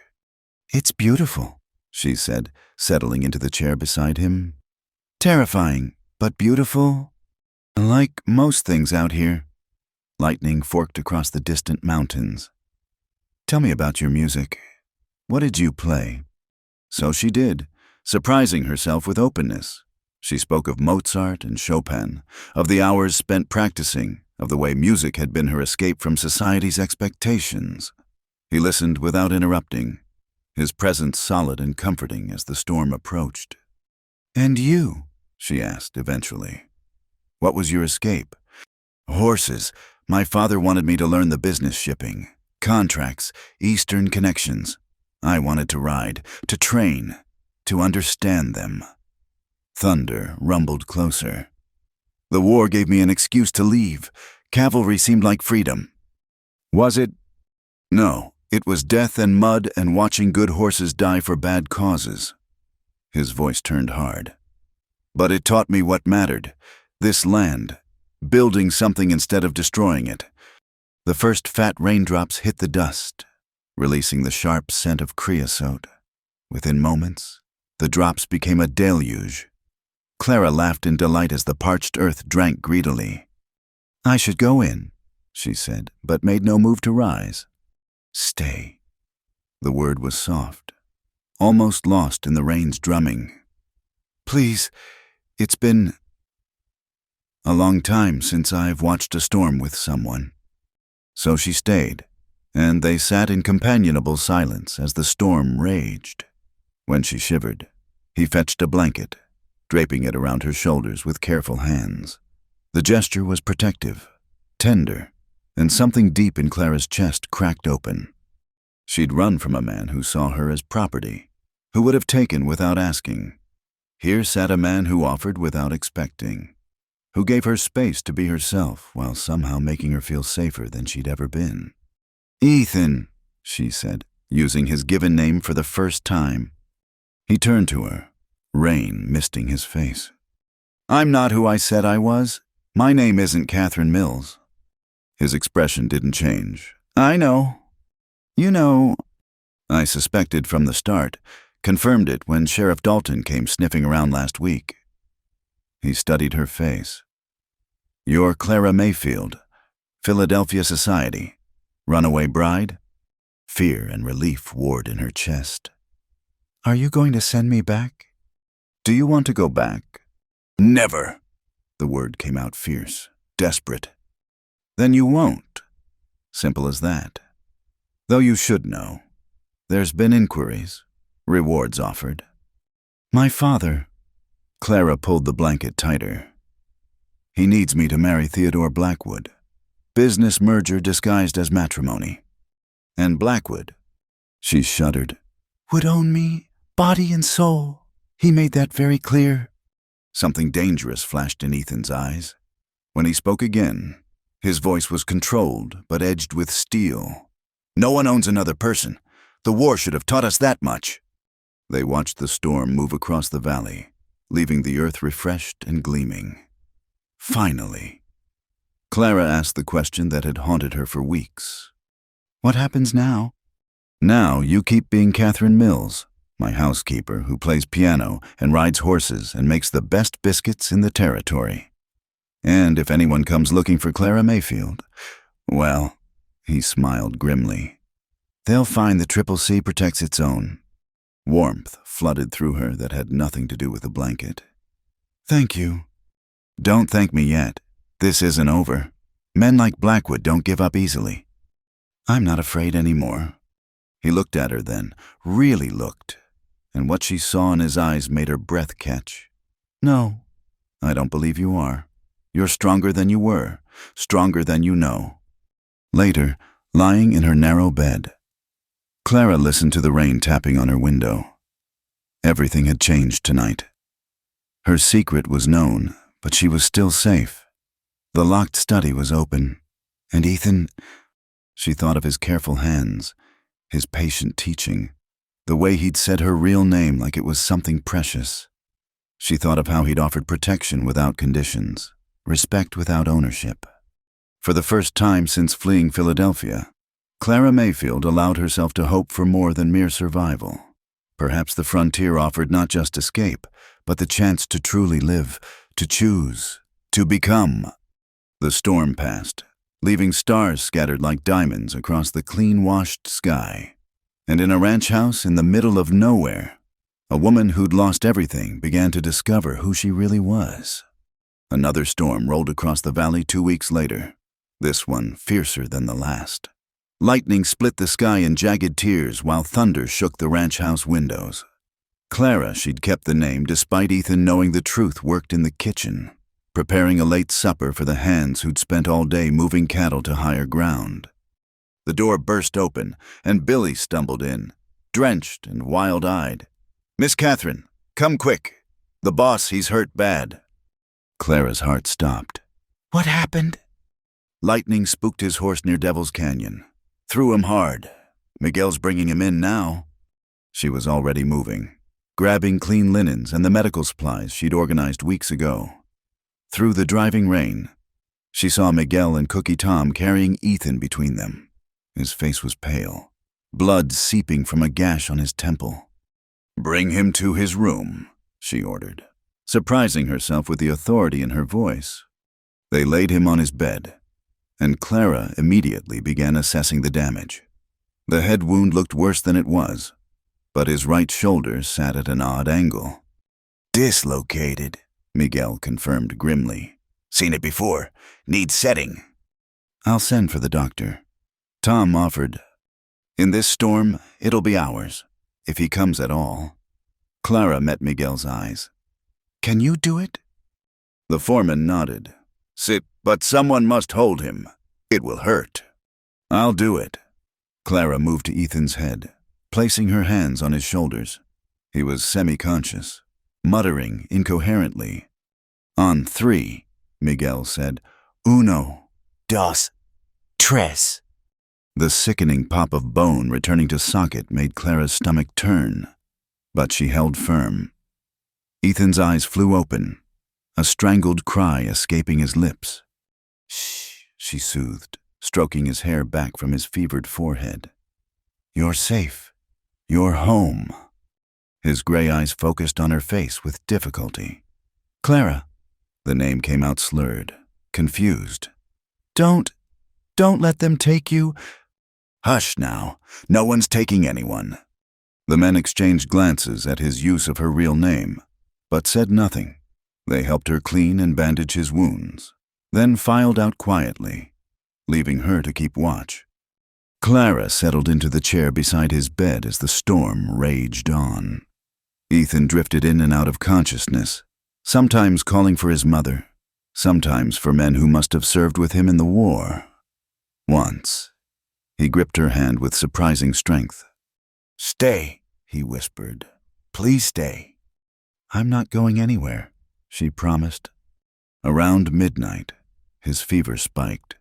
It's beautiful, she said, settling into the chair beside him. Terrifying, but beautiful. Like most things out here. Lightning forked across the distant mountains. Tell me about your music. What did you play? So she did, surprising herself with openness. She spoke of Mozart and Chopin, of the hours spent practicing, of the way music had been her escape from society's expectations. He listened without interrupting, his presence solid and comforting as the storm approached. And you? She asked eventually. What was your escape? Horses. My father wanted me to learn the business shipping, contracts, Eastern connections. I wanted to ride, to train, to understand them. Thunder rumbled closer. The war gave me an excuse to leave. Cavalry seemed like freedom. Was it? No, it was death and mud and watching good horses die for bad causes. His voice turned hard. But it taught me what mattered. This land, building something instead of destroying it. The first fat raindrops hit the dust, releasing the sharp scent of creosote. Within moments, the drops became a deluge. Clara laughed in delight as the parched earth drank greedily. I should go in, she said, but made no move to rise. Stay. The word was soft, almost lost in the rain's drumming. Please, it's been a long time since I've watched a storm with someone. So she stayed, and they sat in companionable silence as the storm raged. When she shivered, he fetched a blanket, draping it around her shoulders with careful hands. The gesture was protective, tender, and something deep in Clara's chest cracked open. She'd run from a man who saw her as property, who would have taken without asking. Here sat a man who offered without expecting, who gave her space to be herself while somehow making her feel safer than she'd ever been. "Ethan," she said, using his given name for the first time. He turned to her, rain misting his face. "I'm not who I said I was. My name isn't Catherine Mills." His expression didn't change. "I know. You know, I suspected from the start, confirmed it when Sheriff Dalton came sniffing around last week." He studied her face. "You're Clara Mayfield, Philadelphia Society, runaway bride?" Fear and relief warred in her chest. "Are you going to send me back? Do you want to go back?" "Never." The word came out fierce, desperate. "Then you won't. Simple as that. Though you should know. There's been inquiries, rewards offered." "My father." Clara pulled the blanket tighter. "He needs me to marry Theodore Blackwood. Business merger disguised as matrimony. And Blackwood," she shuddered, "would own me, body and soul. He made that very clear." Something dangerous flashed in Ethan's eyes. When he spoke again, his voice was controlled but edged with steel. "No one owns another person. The war should have taught us that much." They watched the storm move across the valley, leaving the earth refreshed and gleaming. Finally, Clara asked the question that had haunted her for weeks. "What happens now?" "Now you keep being Catherine Mills, my housekeeper who plays piano and rides horses and makes the best biscuits in the territory. And if anyone comes looking for Clara Mayfield, well," he smiled grimly, "they'll find the Triple C protects its own." Warmth flooded through her that had nothing to do with the blanket. "Thank you." "Don't thank me yet. This isn't over. Men like Blackwood don't give up easily." "I'm not afraid anymore." He looked at her then, really looked, and what she saw in his eyes made her breath catch. "No, I don't believe you are. You're stronger than you were, stronger than you know." Later, lying in her narrow bed, Clara listened to the rain tapping on her window. Everything had changed tonight. Her secret was known, but she was still safe. The locked study was open, and Ethan... She thought of his careful hands, his patient teaching, the way he'd said her real name like it was something precious. She thought of how he'd offered protection without conditions, respect without ownership. For the first time since fleeing Philadelphia, Clara Mayfield allowed herself to hope for more than mere survival. Perhaps the frontier offered not just escape, but the chance to truly live, to choose, to become. The storm passed, leaving stars scattered like diamonds across the clean-washed sky. And in a ranch house in the middle of nowhere, a woman who'd lost everything began to discover who she really was. Another storm rolled across the valley 2 weeks later, this one fiercer than the last. Lightning split the sky in jagged tears while thunder shook the ranch house windows. Clara, she'd kept the name despite Ethan knowing the truth worked in the kitchen, preparing a late supper for the hands who'd spent all day moving cattle to higher ground. The door burst open, and Billy stumbled in, drenched and wild-eyed. "Miss Catherine, come quick. The boss, he's hurt bad." Clara's heart stopped. "What happened?" "Lightning spooked his horse near Devil's Canyon. Threw him hard. Miguel's bringing him in now." She was already moving, grabbing clean linens and the medical supplies she'd organized weeks ago. Through the driving rain, she saw Miguel and Cookie Tom carrying Ethan between them. His face was pale, blood seeping from a gash on his temple. "Bring him to his room," she ordered, surprising herself with the authority in her voice. They laid him on his bed, and Clara immediately began assessing the damage. The head wound looked worse than it was, but his right shoulder sat at an odd angle. "Dislocated," Miguel confirmed grimly. "Seen it before. Needs setting." "I'll send for the doctor." Tom offered. "In this storm, it'll be hours, if he comes at all." Clara met Miguel's eyes. "Can you do it?" The foreman nodded. "Sit, but someone must hold him." It will hurt. I'll do it. Clara moved to Ethan's head, placing her hands on his shoulders. He was semi-conscious, muttering incoherently. On 3, Miguel said. Uno, dos, tres. The sickening pop of bone returning to socket made Clara's stomach turn, but she held firm. Ethan's eyes flew open, a strangled cry escaping his lips. Shh, she soothed, stroking his hair back from his fevered forehead. You're safe. You're home. His gray eyes focused on her face with difficulty. Clara. The name came out slurred, confused. Don't let them take you. Hush now. No one's taking anyone. The men exchanged glances at his use of her real name, but said nothing. They helped her clean and bandage his wounds, then filed out quietly, leaving her to keep watch. Clara settled into the chair beside his bed as the storm raged on. Ethan drifted in and out of consciousness, sometimes calling for his mother, sometimes for men who must have served with him in the war. Once, he gripped her hand with surprising strength. Stay, he whispered. Please stay. I'm not going anywhere, she promised. Around midnight, his fever spiked.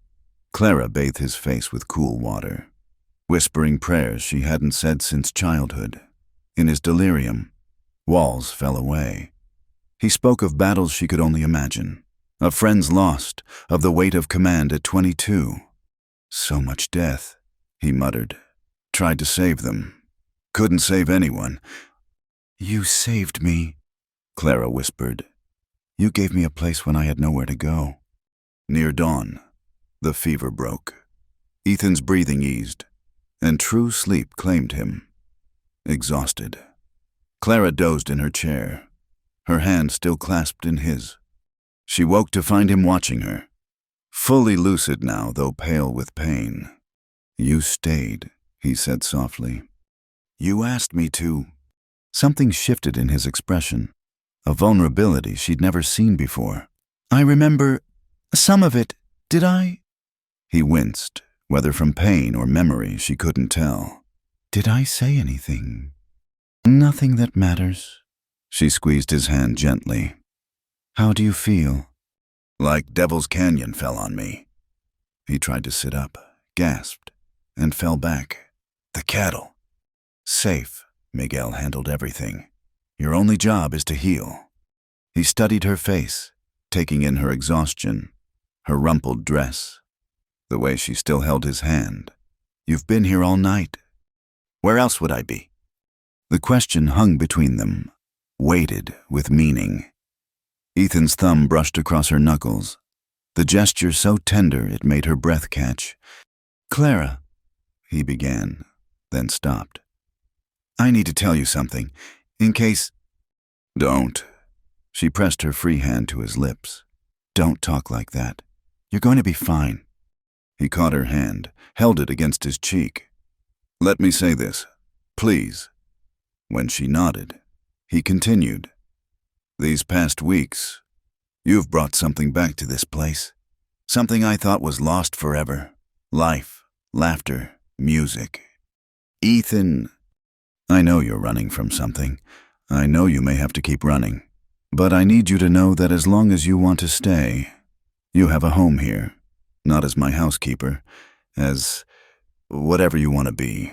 Clara bathed his face with cool water, whispering prayers she hadn't said since childhood. In his delirium, walls fell away. He spoke of battles she could only imagine, of friends lost, of the weight of command at 22. So much death, he muttered. Tried to save them. Couldn't save anyone. You saved me, Clara whispered. You gave me a place when I had nowhere to go. Near dawn, the fever broke. Ethan's breathing eased, and true sleep claimed him. Exhausted, Clara dozed in her chair, her hand still clasped in his. She woke to find him watching her, fully lucid now, though pale with pain. You stayed, he said softly. You asked me to. Something shifted in his expression, a vulnerability she'd never seen before. I remember some of it, did I? He winced, whether from pain or memory she couldn't tell. Did I say anything? Nothing that matters. She squeezed his hand gently. How do you feel? Like Devil's Canyon fell on me. He tried to sit up, gasped, and fell back. The cattle. Safe, Miguel handled everything. Your only job is to heal. He studied her face, taking in her exhaustion, her rumpled dress, the way she still held his hand. You've been here all night. Where else would I be? The question hung between them, weighted with meaning. Ethan's thumb brushed across her knuckles, the gesture so tender it made her breath catch. Clara, he began, then stopped. I need to tell you something, in case... Don't. She pressed her free hand to his lips. Don't talk like that. You're going to be fine. He caught her hand, held it against his cheek. Let me say this, please. When she nodded, he continued. These past weeks, you've brought something back to this place. Something I thought was lost forever. Life, laughter, music. Ethan, I know you're running from something. I know you may have to keep running. But I need you to know that as long as you want to stay, you have a home here. Not as my housekeeper, as whatever you want to be.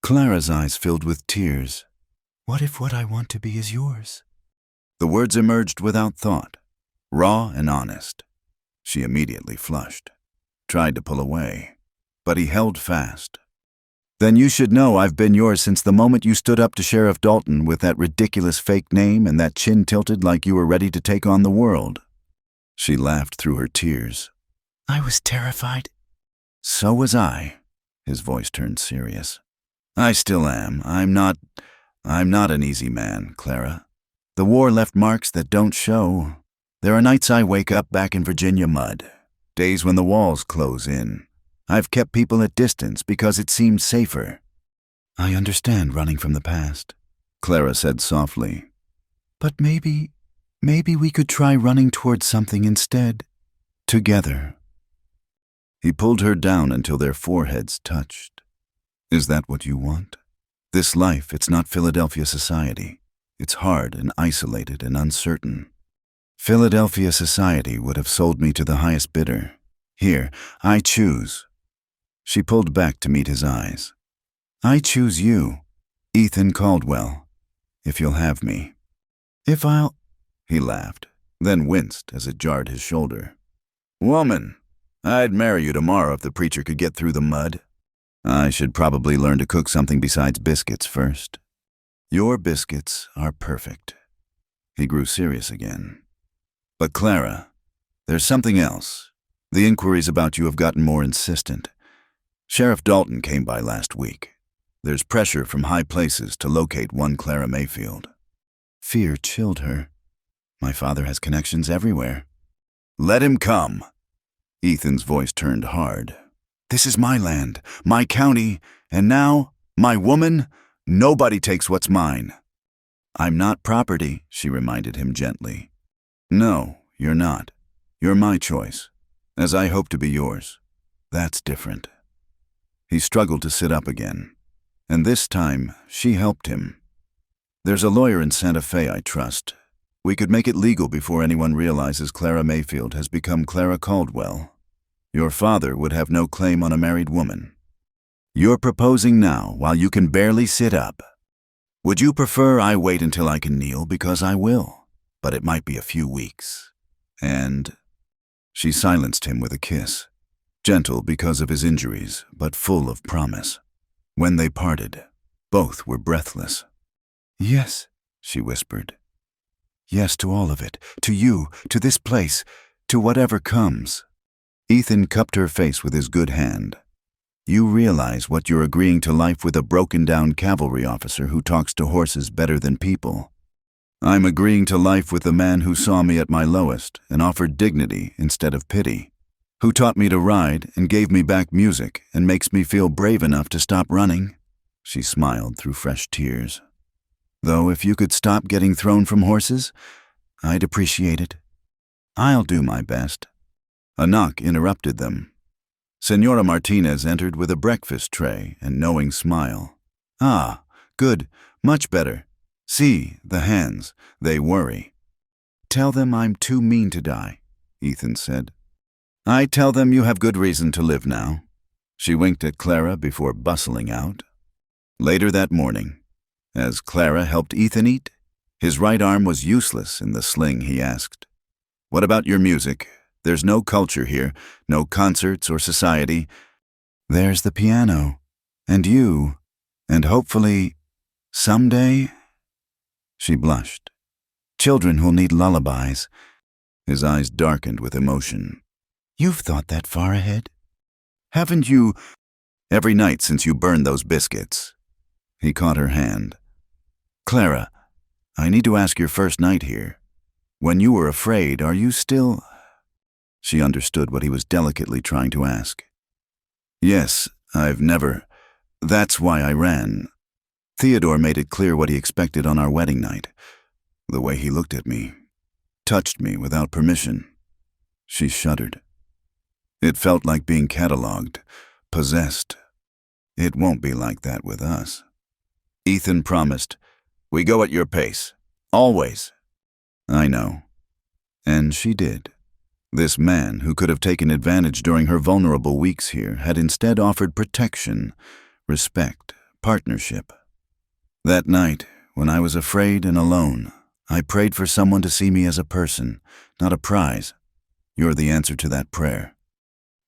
Clara's eyes filled with tears. What if what I want to be is yours? The words emerged without thought, raw and honest. She immediately flushed, tried to pull away, but he held fast. Then you should know I've been yours since the moment you stood up to Sheriff Dalton with that ridiculous fake name and that chin tilted like you were ready to take on the world. She laughed through her tears. I was terrified. So was I. His voice turned serious. I still am. I'm not an easy man, Clara. The war left marks that don't show. There are nights I wake up back in Virginia mud, days when the walls close in. I've kept people at distance because it seemed safer. I understand running from the past, Clara said softly. But maybe we could try running towards something instead, together. He pulled her down until their foreheads touched. Is that what you want? This life, it's not Philadelphia society. It's hard and isolated and uncertain. Philadelphia society would have sold me to the highest bidder. Here, I choose. She pulled back to meet his eyes. I choose you, Ethan Caldwell, if you'll have me. If I'll... He laughed, then winced as it jarred his shoulder. Woman, I'd marry you tomorrow if the preacher could get through the mud. I should probably learn to cook something besides biscuits first. Your biscuits are perfect. He grew serious again. But Clara, there's something else. The inquiries about you have gotten more insistent. Sheriff Dalton came by last week. There's pressure from high places to locate one Clara Mayfield. Fear chilled her. My father has connections everywhere. Let him come. Ethan's voice turned hard. This is my land, my county, and now, my woman, nobody takes what's mine. I'm not property, she reminded him gently. No, you're not. You're my choice, as I hope to be yours. That's different. He struggled to sit up again, and this time she helped him. There's a lawyer in Santa Fe I trust. We could make it legal before anyone realizes Clara Mayfield has become Clara Caldwell. Your father would have no claim on a married woman. You're proposing now while you can barely sit up. Would you prefer I wait until I can kneel? Because I will, but it might be a few weeks. And... She silenced him with a kiss, gentle because of his injuries, but full of promise. When they parted, both were breathless. Yes, she whispered. Yes to all of it, to you, to this place, to whatever comes. Ethan cupped her face with his good hand. You realize what you're agreeing to life with a broken-down cavalry officer who talks to horses better than people. I'm agreeing to life with the man who saw me at my lowest and offered dignity instead of pity, who taught me to ride and gave me back music and makes me feel brave enough to stop running. She smiled through fresh tears. Though if you could stop getting thrown from horses, I'd appreciate it. I'll do my best. A knock interrupted them. Senora Martinez entered with a breakfast tray and knowing smile. Ah, good, much better. See, the hands, they worry. Tell them I'm too mean to die, Ethan said. I tell them you have good reason to live now. She winked at Clara before bustling out. Later that morning, as Clara helped Ethan eat, his right arm was useless in the sling he asked. What about your music? There's no culture here, no concerts or society. There's the piano, and you, and hopefully, someday... She blushed. Children who'll need lullabies. His eyes darkened with emotion. You've thought that far ahead? Haven't you? Every night since you burned those biscuits. He caught her hand. Clara, I need to ask your first night here. When you were afraid, are you still... She understood what he was delicately trying to ask. Yes, I've never... That's why I ran. Theodore made it clear what he expected on our wedding night. The way he looked at me, touched me without permission. She shuddered. It felt like being catalogued, possessed. It won't be like that with us. Ethan promised, we go at your pace, always. I know. And she did. This man, who could have taken advantage during her vulnerable weeks here, had instead offered protection, respect, partnership. That night, when I was afraid and alone, I prayed for someone to see me as a person, not a prize. You're the answer to that prayer.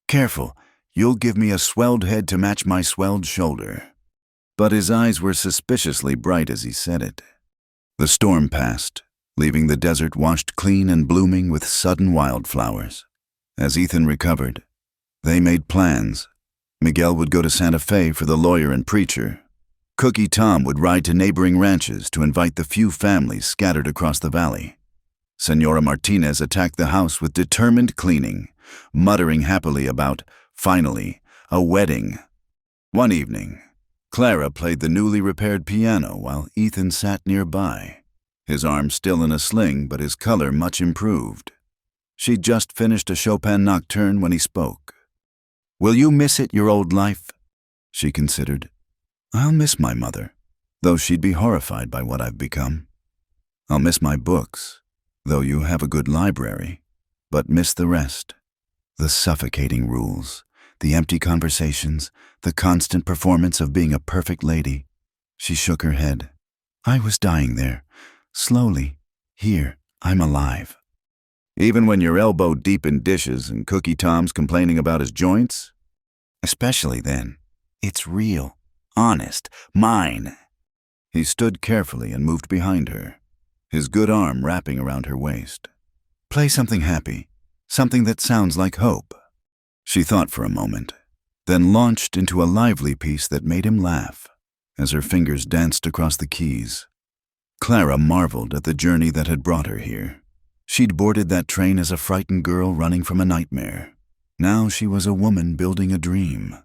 Careful, you'll give me a swelled head to match my swelled shoulder. But his eyes were suspiciously bright as he said it. The storm passed, leaving the desert washed clean and blooming with sudden wildflowers. As Ethan recovered, they made plans. Miguel would go to Santa Fe for the lawyer and preacher. Cookie Tom would ride to neighboring ranches to invite the few families scattered across the valley. Senora Martinez attacked the house with determined cleaning, muttering happily about, finally, a wedding. One evening, Clara played the newly repaired piano while Ethan sat nearby, his arm still in a sling but his color much improved. She'd just finished a Chopin nocturne when he spoke. Will you miss it, your old life? She considered. I'll miss my mother, though she'd be horrified by what I've become. I'll miss my books, though you have a good library, but miss the rest. The suffocating rules, the empty conversations, the constant performance of being a perfect lady. She shook her head. I was dying there, slowly. Here, I'm alive. Even when you're elbow deep in dishes and Cookie Tom's complaining about his joints? Especially then. It's real, honest, mine. He stood carefully and moved behind her, his good arm wrapping around her waist. Play something happy, something that sounds like hope. She thought for a moment, then launched into a lively piece that made him laugh as her fingers danced across the keys. Clara marveled at the journey that had brought her here. She'd boarded that train as a frightened girl running from a nightmare. Now she was a woman building a dream.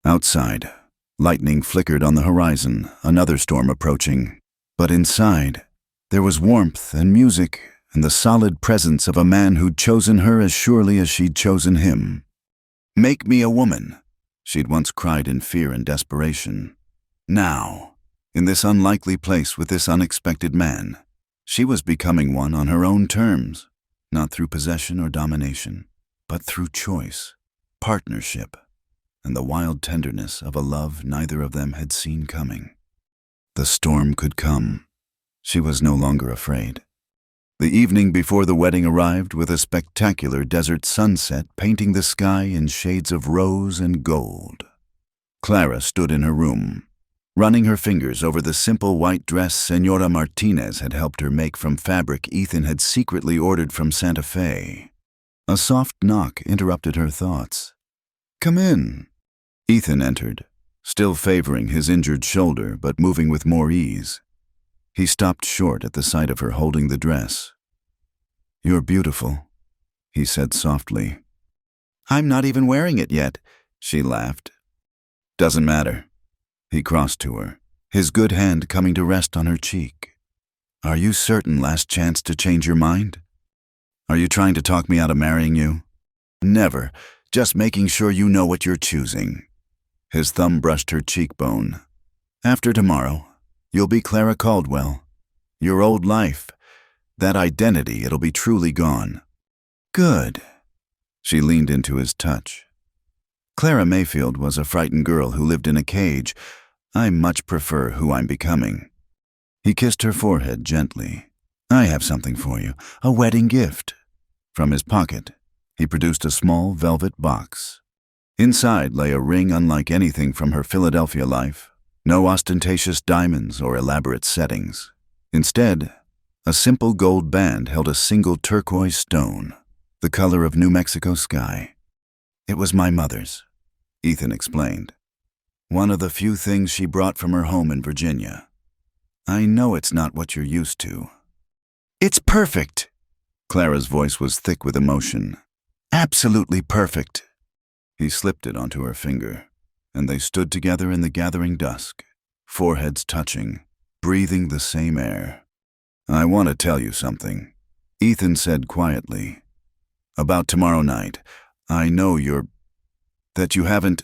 Outside, lightning flickered on the horizon, another storm approaching. But inside, there was warmth and music and the solid presence of a man who'd chosen her as surely as she'd chosen him. Make me a woman, she'd once cried in fear and desperation. Now, in this unlikely place with this unexpected man, she was becoming one on her own terms, not through possession or domination, but through choice, partnership, and the wild tenderness of a love neither of them had seen coming. The storm could come. She was no longer afraid. The evening before the wedding arrived with a spectacular desert sunset painting the sky in shades of rose and gold. Clara stood in her room, running her fingers over the simple white dress Señora Martinez had helped her make from fabric Ethan had secretly ordered from Santa Fe. A soft knock interrupted her thoughts. Come in. Ethan entered, still favoring his injured shoulder but moving with more ease. He stopped short at the sight of her holding the dress. You're beautiful, he said softly. I'm not even wearing it yet, she laughed. Doesn't matter. He crossed to her, his good hand coming to rest on her cheek. Are you certain last chance to change your mind? Are you trying to talk me out of marrying you? Never, just making sure you know what you're choosing. His thumb brushed her cheekbone. After tomorrow, you'll be Clara Caldwell. Your old life, that identity, it'll be truly gone. Good. She leaned into his touch. Clara Mayfield was a frightened girl who lived in a cage. I much prefer who I'm becoming. He kissed her forehead gently. I have something for you, a wedding gift. From his pocket, he produced a small velvet box. Inside lay a ring unlike anything from her Philadelphia life. No ostentatious diamonds or elaborate settings. Instead, a simple gold band held a single turquoise stone, the color of New Mexico sky. It was my mother's, Ethan explained. One of the few things she brought from her home in Virginia. I know it's not what you're used to. It's perfect! Clara's voice was thick with emotion. Absolutely perfect. He slipped it onto her finger, and they stood together in the gathering dusk, foreheads touching, breathing the same air. I want to tell you something, Ethan said quietly. About tomorrow night. I know that you haven't,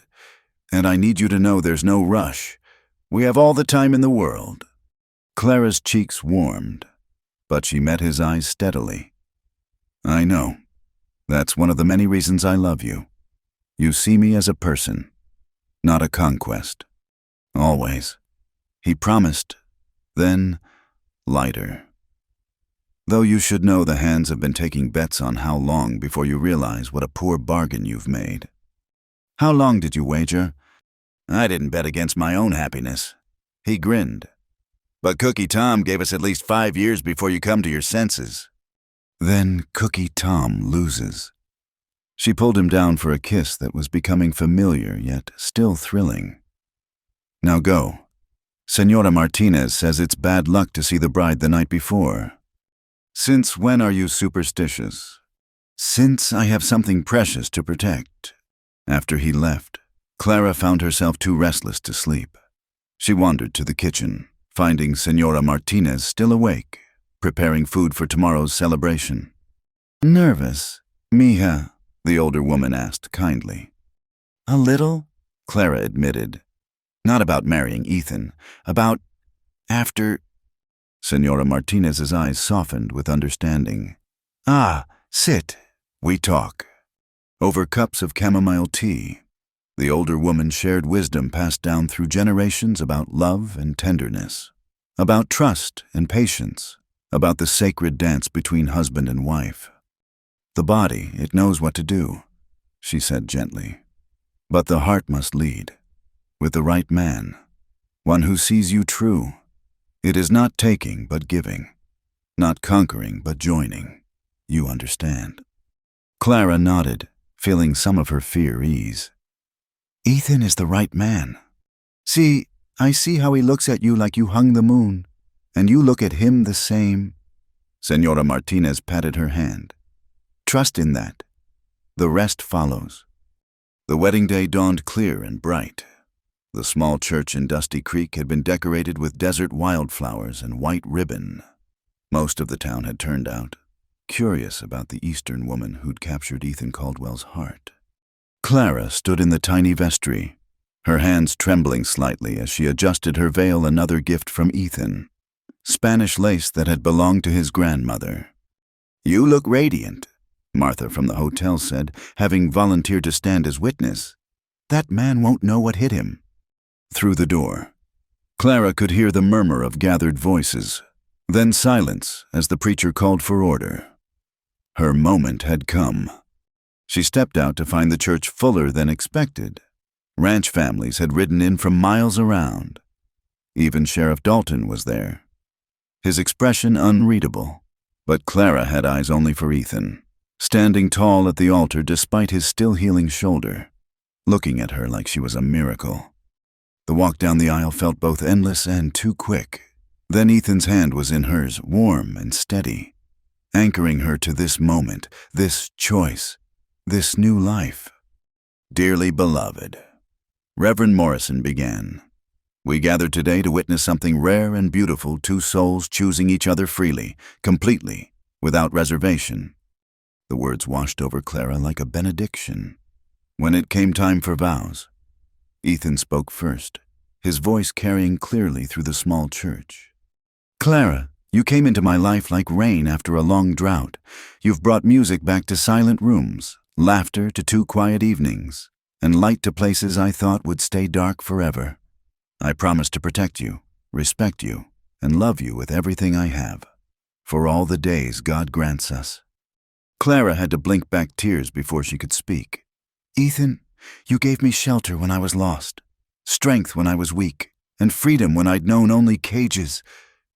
and I need you to know there's no rush. We have all the time in the world. Clara's cheeks warmed, but she met his eyes steadily. I know. That's one of the many reasons I love you. You see me as a person, not a conquest. Always. He promised, then lighter. Though you should know the hands have been taking bets on how long before you realize what a poor bargain you've made. How long did you wager? I didn't bet against my own happiness. He grinned. But Cookie Tom gave us at least 5 years before you come to your senses. Then Cookie Tom loses. She pulled him down for a kiss that was becoming familiar yet still thrilling. Now go. Señora Martinez says it's bad luck to see the bride the night before. Since when are you superstitious? Since I have something precious to protect. After he left, Clara found herself too restless to sleep. She wandered to the kitchen, finding Señora Martinez still awake, preparing food for tomorrow's celebration. Nervous, mija? The older woman asked kindly. A little, Clara admitted. Not about marrying Ethan, about after. Senora Martinez's eyes softened with understanding. Ah, sit. We talk. Over cups of chamomile tea, the older woman shared wisdom passed down through generations about love and tenderness, about trust and patience, about the sacred dance between husband and wife. The body, it knows what to do, she said gently. But the heart must lead, with the right man, one who sees you true. It is not taking but giving, not conquering but joining. You understand. Clara nodded, feeling some of her fear ease. Ethan is the right man. See, I see how he looks at you like you hung the moon, and you look at him the same. Senora Martinez patted her hand. Trust in that. The rest follows. The wedding day dawned clear and bright. The small church in Dusty Creek had been decorated with desert wildflowers and white ribbon. Most of the town had turned out, curious about the Eastern woman who'd captured Ethan Caldwell's heart. Clara stood in the tiny vestry, her hands trembling slightly as she adjusted her veil, another gift from Ethan, Spanish lace that had belonged to his grandmother. You look radiant, Martha from the hotel said, having volunteered to stand as witness. That man won't know what hit him. Through the door, Clara could hear the murmur of gathered voices, then silence as the preacher called for order. Her moment had come. She stepped out to find the church fuller than expected. Ranch families had ridden in from miles around. Even Sheriff Dalton was there, his expression unreadable. But Clara had eyes only for Ethan, standing tall at the altar despite his still healing shoulder, looking at her like she was a miracle. The walk down the aisle felt both endless and too quick. Then Ethan's hand was in hers, warm and steady, anchoring her to this moment, this choice, this new life. Dearly beloved, Reverend Morrison began. We gathered today to witness something rare and beautiful, two souls choosing each other freely, completely, without reservation. The words washed over Clara like a benediction. When it came time for vows, Ethan spoke first, his voice carrying clearly through the small church. Clara, you came into my life like rain after a long drought. You've brought music back to silent rooms, laughter to 2 quiet evenings, and light to places I thought would stay dark forever. I promise to protect you, respect you, and love you with everything I have, for all the days God grants us. Clara had to blink back tears before she could speak. Ethan, you gave me shelter when I was lost, strength when I was weak, and freedom when I'd known only cages.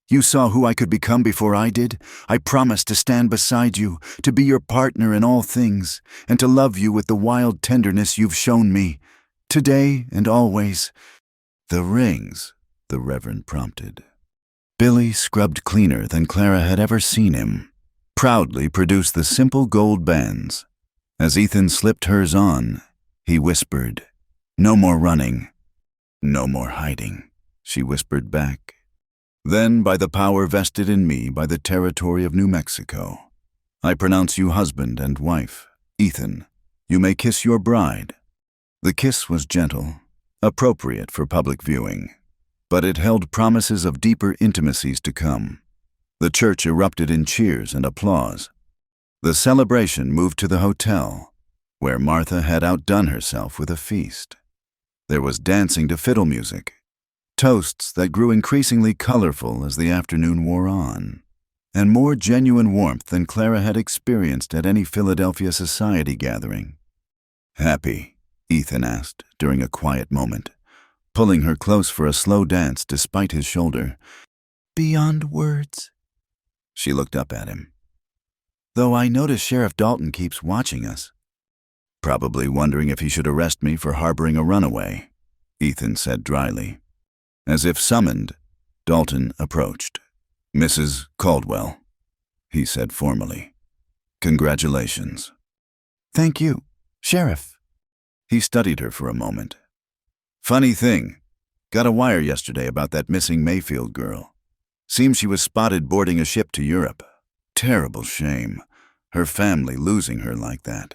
You saw who I could become before I did. I promised to stand beside you, to be your partner in all things, and to love you with the wild tenderness you've shown me, today and always. The rings, the Reverend prompted. Billy scrubbed cleaner than Clara had ever seen him, proudly produced the simple gold bands. As Ethan slipped hers on, he whispered, No more running, no more hiding, she whispered back. Then, by the power vested in me by the territory of New Mexico, I pronounce you husband and wife. Ethan, you may kiss your bride. The kiss was gentle, appropriate for public viewing, but it held promises of deeper intimacies to come. The church erupted in cheers and applause. The celebration moved to the hotel, where Martha had outdone herself with a feast. There was dancing to fiddle music, toasts that grew increasingly colorful as the afternoon wore on, and more genuine warmth than Clara had experienced at any Philadelphia society gathering. Happy? Ethan asked during a quiet moment, pulling her close for a slow dance despite his shoulder. Beyond words. She looked up at him. Though I notice Sheriff Dalton keeps watching us. Probably wondering if he should arrest me for harboring a runaway, Ethan said dryly. As if summoned, Dalton approached. Mrs. Caldwell, he said formally. Congratulations. Thank you, Sheriff. He studied her for a moment. Funny thing, got a wire yesterday about that missing Mayfield girl. Seems she was spotted boarding a ship to Europe. Terrible shame, her family losing her like that.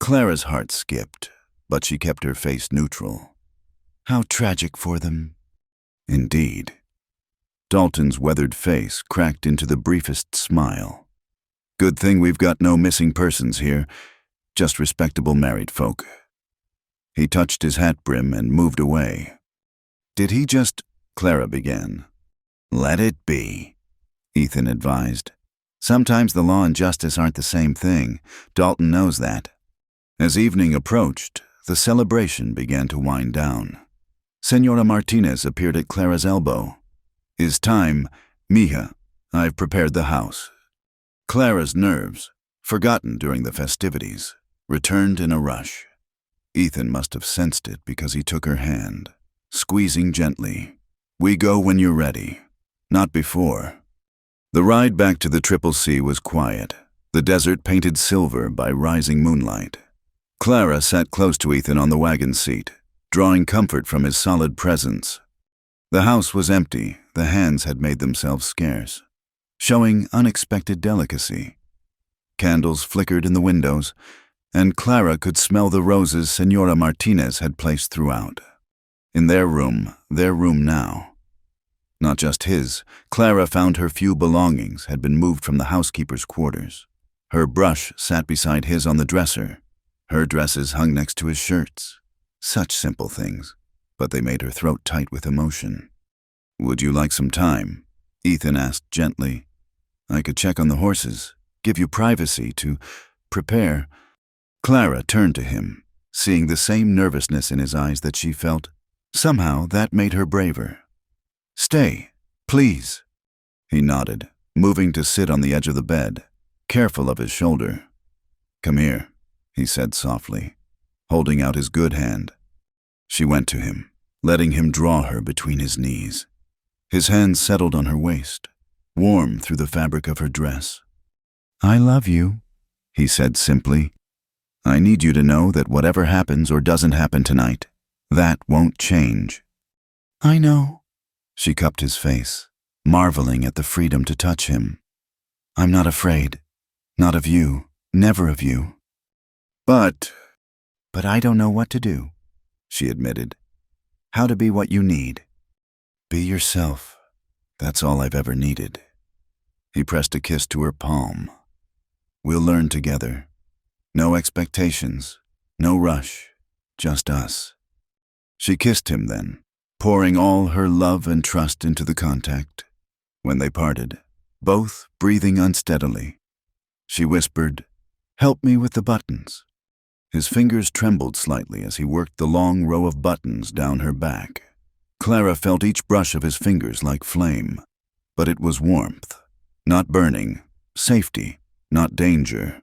Clara's heart skipped. but she kept her face neutral. How tragic for them. Indeed. Dalton's weathered face cracked into the briefest smile. Good thing we've got no missing persons here, just respectable married folk. He touched his hat brim and moved away. Did he just... Clara began. Let it be, Ethan advised. Sometimes the law and justice aren't the same thing. Dalton knows that. As evening approached, the celebration began to wind down. Senora Martinez appeared at Clara's elbow. Is time, mija. I've prepared the house. Clara's nerves, forgotten during the festivities, returned in a rush. Ethan must have sensed it because he took her hand, squeezing gently. We go when you're ready, not before. The ride back to the Triple C was quiet, the desert painted silver by rising moonlight. Clara sat close to Ethan on the wagon seat, drawing comfort from his solid presence. The house was empty, the hands had made themselves scarce, showing unexpected delicacy. Candles flickered in the windows, and Clara could smell the roses Senora Martinez had placed throughout. In their room now. Not just his, Clara found her few belongings had been moved from the housekeeper's quarters. Her brush sat beside his on the dresser. Her dresses hung next to his shirts. Such simple things, but they made her throat tight with emotion. Would you like some time? Ethan asked gently. I could check on the horses, give you privacy to prepare. Clara turned to him, seeing the same nervousness in his eyes that she felt. Somehow that made her braver. Stay, please. He nodded, moving to sit on the edge of the bed, careful of his shoulder. Come here, he said softly, holding out his good hand. She went to him, letting him draw her between his knees. His hands settled on her waist, warm through the fabric of her dress. I love you, he said simply. I need you to know that whatever happens or doesn't happen tonight, that won't change. I know. She cupped his face, marveling at the freedom to touch him. I'm not afraid. Not of you. Never of you. But I don't know what to do, she admitted. How to be what you need. Be yourself. That's all I've ever needed. He pressed a kiss to her palm. We'll learn together. No expectations, no rush, just us. She kissed him then, pouring all her love and trust into the contact. When they parted, both breathing unsteadily, she whispered, Help me with the buttons. His fingers trembled slightly as he worked the long row of buttons down her back. Clara felt each brush of his fingers like flame, but it was warmth, not burning, safety, not danger.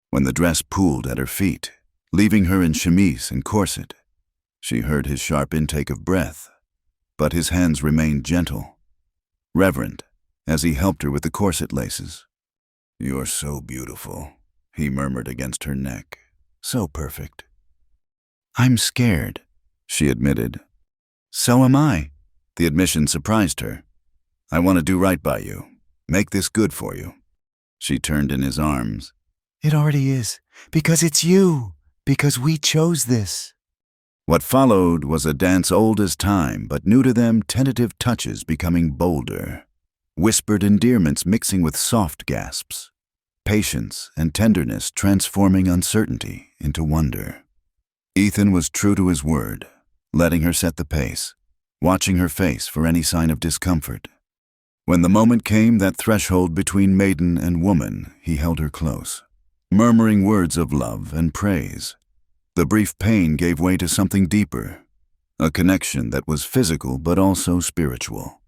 When the dress pooled at her feet, leaving her in chemise and corset, she heard his sharp intake of breath, but his hands remained gentle, reverent, as he helped her with the corset laces. You're so beautiful, he murmured against her neck. So perfect. I'm scared, she admitted. So am I. The admission surprised her. I want to do right by you. Make this good for you. She turned in his arms. It already is, because it's you, because we chose this. What followed was a dance old as time, but new to them, tentative touches becoming bolder, whispered endearments mixing with soft gasps, patience and tenderness transforming uncertainty into wonder. Ethan was true to his word, letting her set the pace, watching her face for any sign of discomfort. When the moment came, that threshold between maiden and woman, he held her close, murmuring words of love and praise. The brief pain gave way to something deeper, a connection that was physical but also spiritual.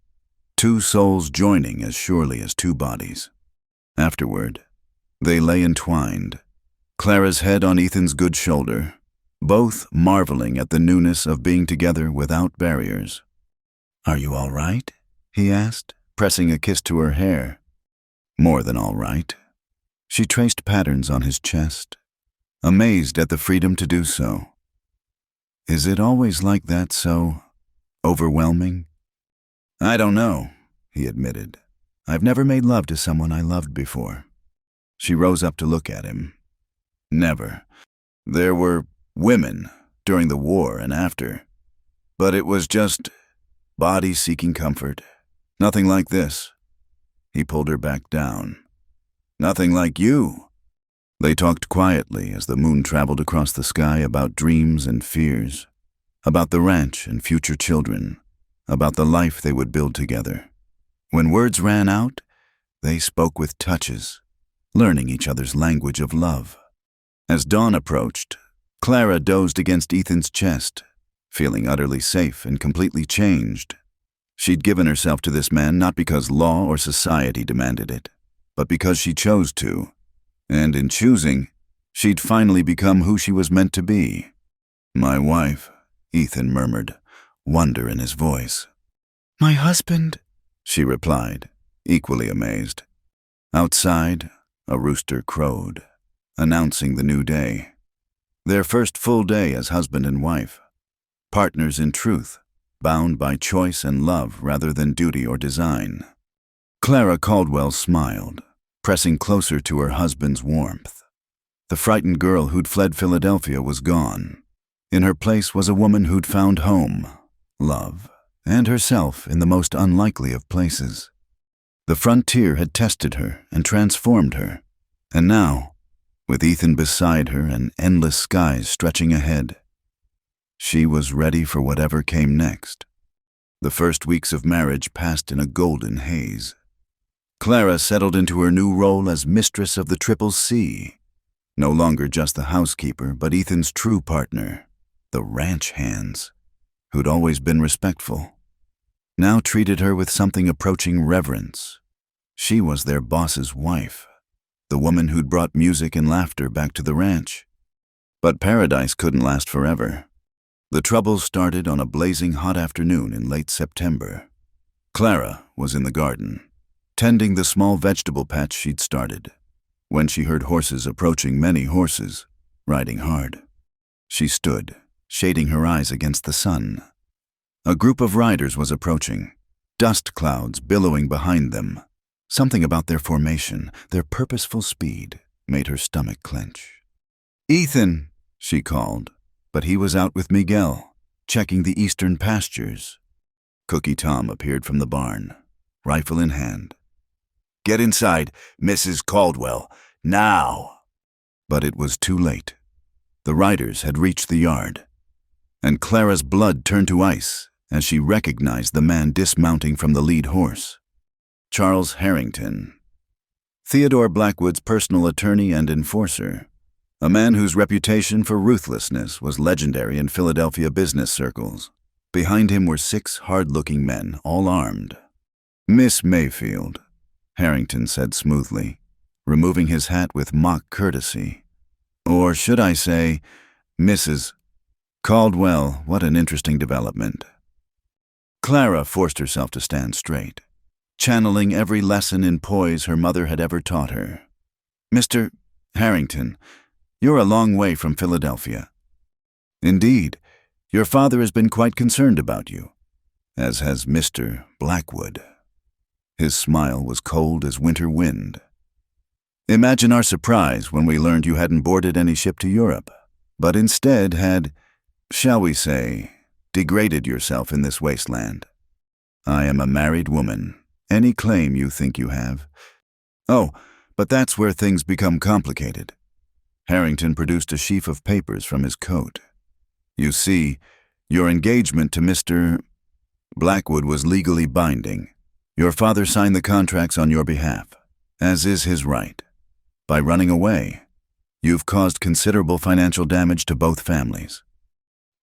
Two souls joining as surely as two bodies. Afterward, they lay entwined, Clara's head on Ethan's good shoulder, both marveling at the newness of being together without barriers. Are you all right? He asked, pressing a kiss to her hair. More than all right. She traced patterns on his chest, amazed at the freedom to do so. Is it always like that, so overwhelming? I don't know, he admitted. I've never made love to someone I loved before. She rose up to look at him. Never. There were women, during the war and after. But it was just body seeking comfort. Nothing like this. He pulled her back down. Nothing like you. They talked quietly as the moon traveled across the sky about dreams and fears, about the ranch and future children, about the life they would build together. When words ran out, they spoke with touches, learning each other's language of love. As dawn approached, Clara dozed against Ethan's chest, feeling utterly safe and completely changed. She'd given herself to this man not because law or society demanded it, but because she chose to. And in choosing, she'd finally become who she was meant to be. "My wife," Ethan murmured, wonder in his voice. "My husband," she replied, equally amazed. Outside, a rooster crowed, announcing the new day. Their first full day as husband and wife, partners in truth, bound by choice and love rather than duty or design. Clara Caldwell smiled, pressing closer to her husband's warmth. The frightened girl who'd fled Philadelphia was gone. In her place was a woman who'd found home, love, and herself in the most unlikely of places. The frontier had tested her and transformed her, and now, with Ethan beside her and endless skies stretching ahead, she was ready for whatever came next. The first weeks of marriage passed in a golden haze. Clara settled into her new role as mistress of the Triple C, no longer just the housekeeper, but Ethan's true partner, the ranch hands, who'd always been respectful, now treated her with something approaching reverence. She was their boss's wife, the woman who'd brought music and laughter back to the ranch. But paradise couldn't last forever. The troubles started on a blazing hot afternoon in late September. Clara was in the garden, tending the small vegetable patch she'd started, when she heard horses approaching, many horses, riding hard. She stood, shading her eyes against the sun. A group of riders was approaching, dust clouds billowing behind them. Something about their formation, their purposeful speed, made her stomach clench. "Ethan," she called, but he was out with Miguel, checking the eastern pastures. Cookie Tom appeared from the barn, rifle in hand. "Get inside, Mrs. Caldwell, now!" But it was too late. The riders had reached the yard, and Clara's blood turned to ice as she recognized the man dismounting from the lead horse. Charles Harrington, Theodore Blackwood's personal attorney and enforcer, a man whose reputation for ruthlessness was legendary in Philadelphia business circles. Behind him were 6 hard-looking men, all armed. "Miss Mayfield," Harrington said smoothly, removing his hat with mock courtesy. "Or should I say, Mrs. Caldwell, what an interesting development." Clara forced herself to stand straight, channeling every lesson in poise her mother had ever taught her. "Mr. Harrington, you're a long way from Philadelphia." "Indeed, your father has been quite concerned about you, as has Mr. Blackwood." His smile was cold as winter wind. "Imagine our surprise when we learned you hadn't boarded any ship to Europe, but instead had, shall we say, degraded yourself in this wasteland. I am a married woman. Any claim you think you have." "Oh, but that's where things become complicated." Harrington produced a sheaf of papers from his coat. "You see, your engagement to Mr. Blackwood was legally binding. Your father signed the contracts on your behalf, as is his right. By running away, you've caused considerable financial damage to both families."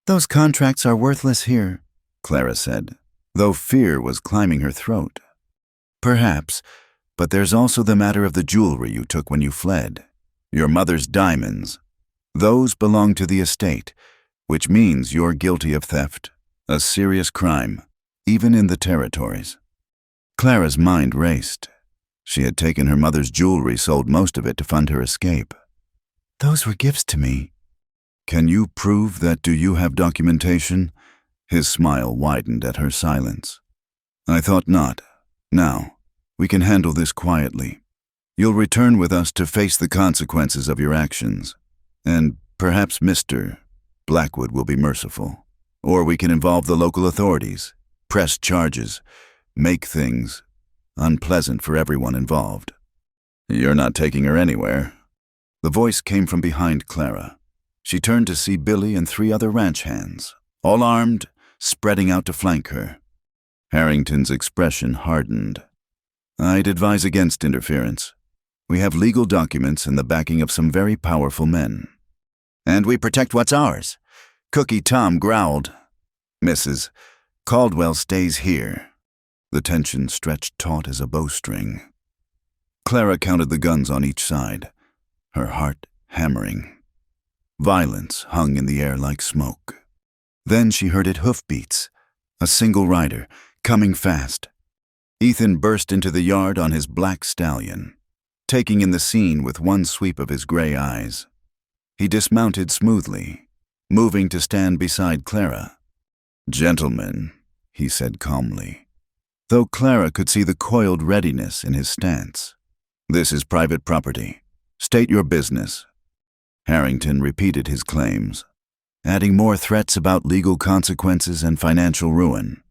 "Those contracts are worthless here," Clara said, though fear was climbing her throat. "Perhaps, but there's also the matter of the jewelry you took when you fled. Your mother's diamonds. Those belong to the estate, which means you're guilty of theft, a serious crime, even in the territories." Clara's mind raced. She had taken her mother's jewelry, sold most of it to fund her escape. "Those were gifts to me." "Can you prove that? Do you have documentation?" His smile widened at her silence. "I thought not. Now, we can handle this quietly. You'll return with us to face the consequences of your actions, and perhaps Mr. Blackwood will be merciful. Or we can involve the local authorities, press charges, make things unpleasant for everyone involved. You're not taking her anywhere. The voice came from behind Clara. She turned to see Billy and 3 other ranch hands, all armed, spreading out to flank her. Harrington's expression hardened. I'd advise against interference. We have legal documents and the backing of some very powerful men. And we protect what's ours. Cookie Tom growled. Mrs. Caldwell stays here. The tension stretched taut as a bowstring. Clara counted the guns on each side, her heart hammering. Violence hung in the air like smoke. Then she heard it hoofbeats, a single rider, coming fast. Ethan burst into the yard on his black stallion, taking in the scene with one sweep of his gray eyes. He dismounted smoothly, moving to stand beside Clara. "Gentlemen," he said calmly, though Clara could see the coiled readiness in his stance. "This is private property. State your business." Harrington repeated his claims, adding more threats about legal consequences and financial ruin.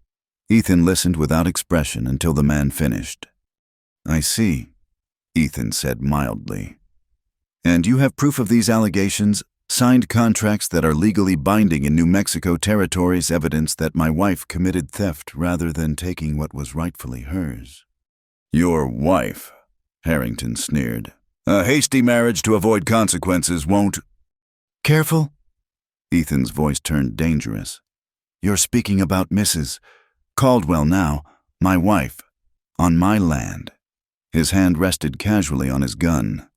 Ethan listened without expression until the man finished. "I see," Ethan said mildly. "And you have proof of these allegations, signed contracts that are legally binding in New Mexico territories, evidence that my wife committed theft rather than taking what was rightfully hers." "Your wife," Harrington sneered. "A hasty marriage to avoid consequences won't—" "Careful?" Ethan's voice turned dangerous. "You're speaking about Mrs. Caldwell now, my wife, on my land." His hand rested casually on his gun.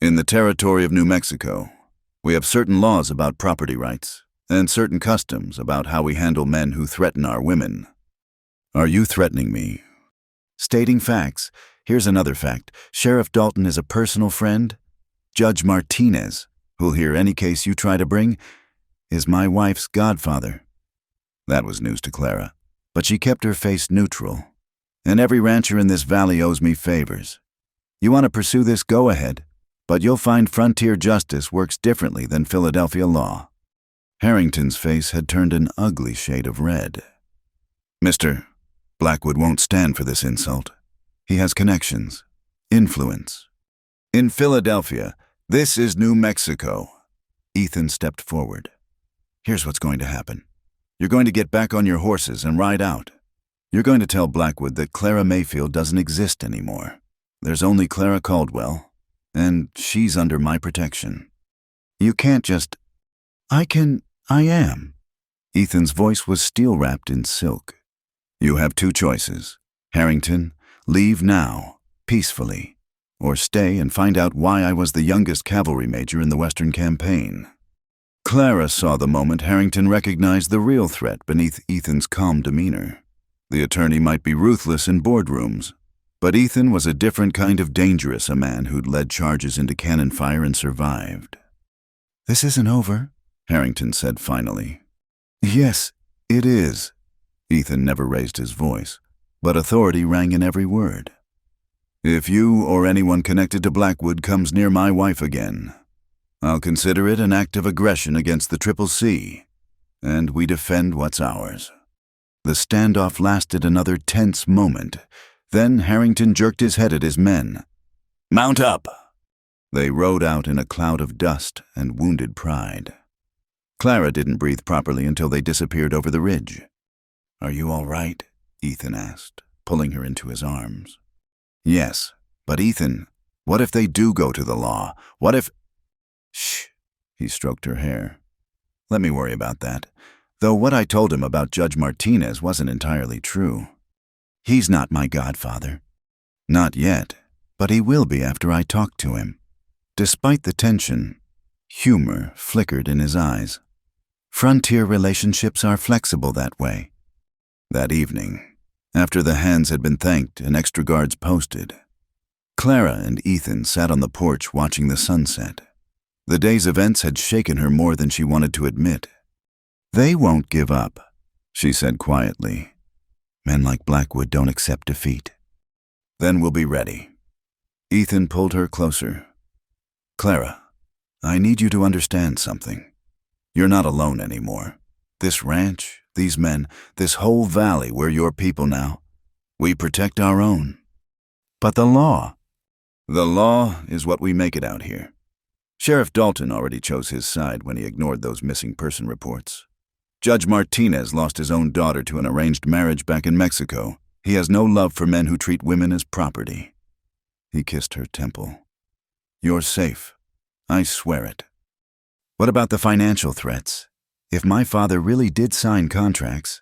"In the territory of New Mexico, we have certain laws about property rights and certain customs about how we handle men who threaten our women. Are you threatening me?" "Stating facts. Here's another fact. Sheriff Dalton is a personal friend. Judge Martinez, who'll hear any case you try to bring, is my wife's godfather." That was news to Clara, but she kept her face neutral. "And every rancher in this valley owes me favors. You want to pursue this, go ahead, but you'll find frontier justice works differently than Philadelphia law." Harrington's face had turned an ugly shade of red. "Mr. Blackwood won't stand for this insult. He has connections, influence. In Philadelphia, this is New Mexico." Ethan stepped forward. "Here's what's going to happen. You're going to get back on your horses and ride out. You're going to tell Blackwood that Clara Mayfield doesn't exist anymore. There's only Clara Caldwell, and she's under my protection. You can't just—" I am." Ethan's voice was steel-wrapped in silk. "You have 2 choices. Harrington, leave now, peacefully, or stay and find out why I was the youngest cavalry major in the Western campaign." Clara saw the moment Harrington recognized the real threat beneath Ethan's calm demeanor. The attorney might be ruthless in boardrooms, but Ethan was a different kind of dangerous, a man who'd led charges into cannon fire and survived. "This isn't over," Harrington said finally. "Yes, it is." Ethan never raised his voice, but authority rang in every word. "If you or anyone connected to Blackwood comes near my wife again, I'll consider it an act of aggression against the Triple C, and we defend what's ours." The standoff lasted another tense moment. Then Harrington jerked his head at his men. "Mount up!" They rode out in a cloud of dust and wounded pride. Clara didn't breathe properly until they disappeared over the ridge. "Are you all right?" Ethan asked, pulling her into his arms. "Yes, but Ethan, what if they do go to the law? What if—" "Shh," he stroked her hair. "Let me worry about that. Though what I told him about Judge Martinez wasn't entirely true. He's not my godfather. Not yet, but he will be after I talk to him." Despite the tension, humor flickered in his eyes. Frontier relationships are flexible that way. That evening, after the hands had been thanked and extra guards posted, Clara and Ethan sat on the porch watching the sunset. The day's events had shaken her more than she wanted to admit. "They won't give up," she said quietly. "Men like Blackwood don't accept defeat." "Then we'll be ready." Ethan pulled her closer. "Clara, I need you to understand something. You're not alone anymore. This ranch, these men, this whole valley, we're your people now. We protect our own. But the law? The law is what we make it out here. Sheriff Dalton already chose his side when he ignored those missing person reports. Judge Martinez lost his own daughter to an arranged marriage back in Mexico. He has no love for men who treat women as property. He kissed her temple. You're safe. I swear it. What about the financial threats? If my father really did sign contracts...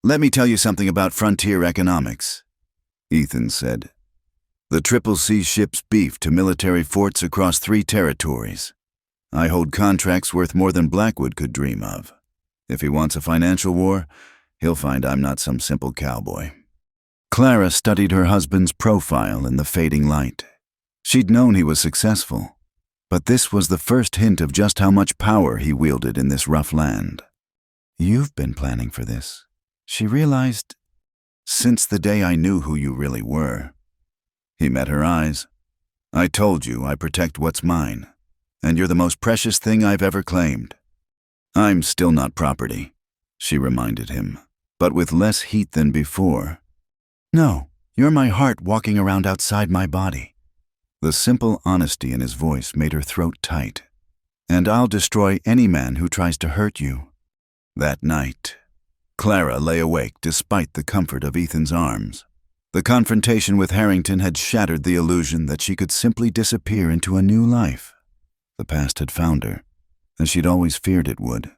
Let me tell you something about frontier economics, Ethan said. The Triple C ships beef to military forts across 3 territories. I hold contracts worth more than Blackwood could dream of. If he wants a financial war, he'll find I'm not some simple cowboy. Clara studied her husband's profile in the fading light. She'd known he was successful, but this was the first hint of just how much power he wielded in this rough land. You've been planning for this. She realized, since the day I knew who you really were. He met her eyes. I told you I protect what's mine, and you're the most precious thing I've ever claimed. I'm still not property, she reminded him, but with less heat than before. No, you're my heart walking around outside my body. The simple honesty in his voice made her throat tight. And I'll destroy any man who tries to hurt you. That night, Clara lay awake despite the comfort of Ethan's arms. The confrontation with Harrington had shattered the illusion that she could simply disappear into a new life. The past had found her, as she'd always feared it would.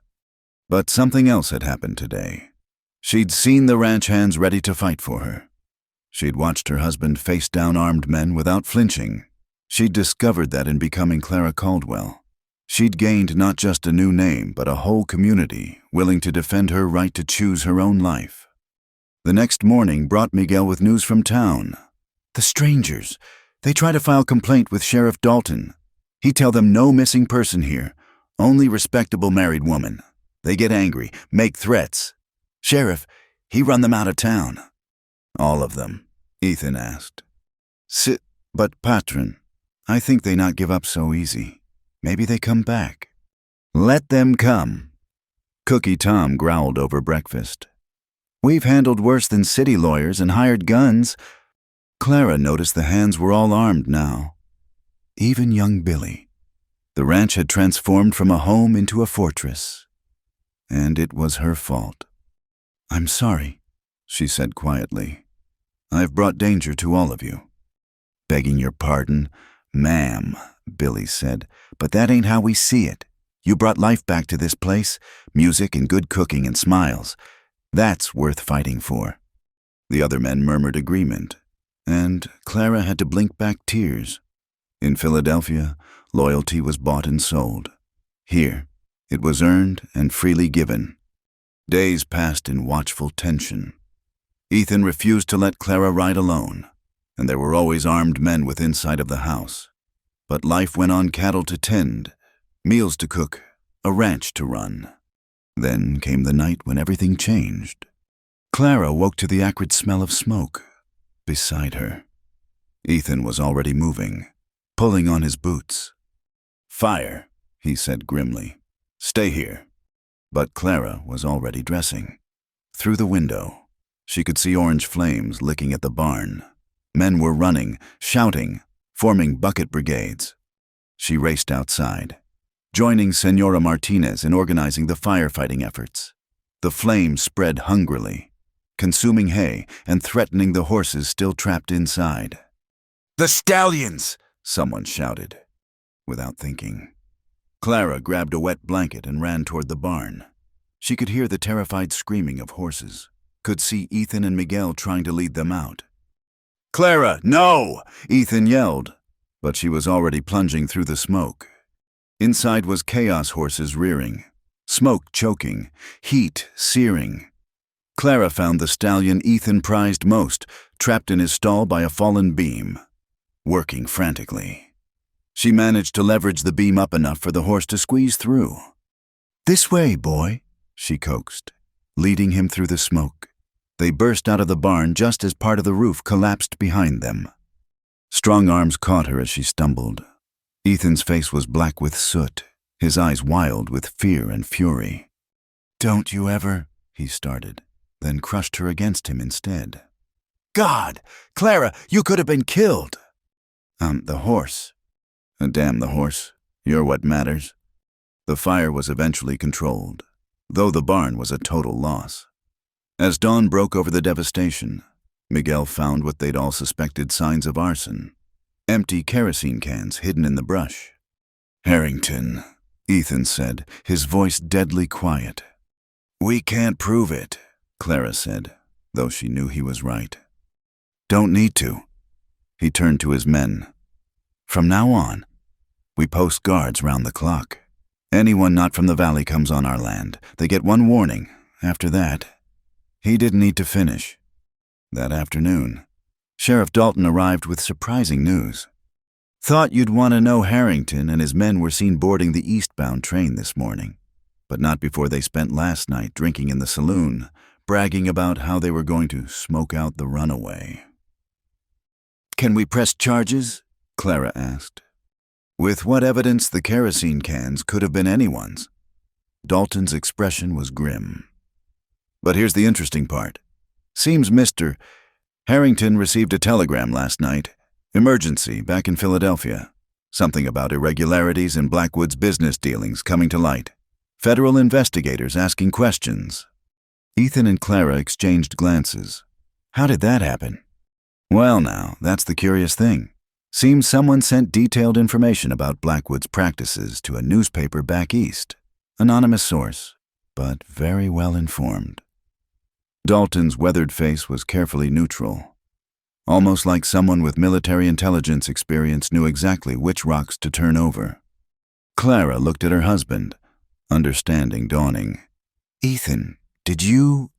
But something else had happened today. She'd seen the ranch hands ready to fight for her. She'd watched her husband face down armed men without flinching. She'd discovered that in becoming Clara Caldwell. She'd gained not just a new name, but a whole community willing to defend her right to choose her own life. The next morning brought Miguel with news from town. The strangers. They try to file complaint with Sheriff Dalton. He'd tell them no missing person here, only respectable married woman. They get angry, make threats. Sheriff, he run them out of town. All of them, Ethan asked. But patron, I think they not give up so easy. Maybe they come back. Let them come. Cookie Tom growled over breakfast. We've handled worse than city lawyers and hired guns. Clara noticed the hands were all armed now. Even young Billy. The ranch had transformed from a home into a fortress. And it was her fault. I'm sorry, she said quietly. I've brought danger to all of you. Begging your pardon, ma'am, Billy said, but that ain't how we see it. You brought life back to this place, music and good cooking and smiles. That's worth fighting for. The other men murmured agreement, and Clara had to blink back tears. In Philadelphia, loyalty was bought and sold. Here, it was earned and freely given. Days passed in watchful tension. Ethan refused to let Clara ride alone, and there were always armed men within sight of the house. But life went on, cattle to tend, meals to cook, a ranch to run. Then came the night when everything changed. Clara woke to the acrid smell of smoke beside her. Ethan was already moving, pulling on his boots. Fire, he said grimly. Stay here. But Clara was already dressing. Through the window, she could see orange flames licking at the barn. Men were running, shouting, forming bucket brigades. She raced outside, joining Senora Martinez in organizing the firefighting efforts. The flames spread hungrily, consuming hay and threatening the horses still trapped inside. The stallions! Someone shouted, without thinking. Clara grabbed a wet blanket and ran toward the barn. She could hear the terrified screaming of horses, could see Ethan and Miguel trying to lead them out. Clara, no! Ethan yelled, but she was already plunging through the smoke. Inside was chaos, horses rearing, smoke choking, heat searing. Clara found the stallion Ethan prized most, trapped in his stall by a fallen beam, working frantically. She managed to leverage the beam up enough for the horse to squeeze through. This way, boy, she coaxed, leading him through the smoke. They burst out of the barn just as part of the roof collapsed behind them. Strong arms caught her as she stumbled. Ethan's face was black with soot. his eyes wild with fear and fury. "Don't you ever," he started, then crushed her against him instead. "God! Clara, you could have been killed!" The horse." "Damn the horse. You're what matters." The fire was eventually controlled, though the barn was a total loss. As dawn broke over the devastation, Miguel found what they'd all suspected signs of arson: empty kerosene cans hidden in the brush. "Harrington," Ethan said, his voice deadly quiet. "We can't prove it," Clara said, though she knew he was right. "Don't need to." He turned to his men. "From now on, we post guards round the clock. Anyone not from the valley comes on our land. They get one warning. After that..." He didn't need to finish. That afternoon, Sheriff Dalton arrived with surprising news. "Thought you'd want to know Harrington and his men were seen boarding the eastbound train this morning, but not before they spent last night drinking in the saloon, bragging about how they were going to smoke out the runaway." "Can we press charges?" Clara asked. "With what evidence the kerosene cans could have been anyone's?" Dalton's expression was grim. "But here's the interesting part. Seems Mr. Harrington received a telegram last night. Emergency back in Philadelphia. Something about irregularities in Blackwood's business dealings coming to light. Federal investigators asking questions." Ethan and Clara exchanged glances. "How did that happen?" "Well now, that's the curious thing. Seems someone sent detailed information about Blackwood's practices to a newspaper back east. Anonymous source, but very well informed." Dalton's weathered face was carefully neutral, almost like someone with military intelligence experience knew exactly which rocks to turn over. Clara looked at her husband, understanding dawning. "Ethan, did you..."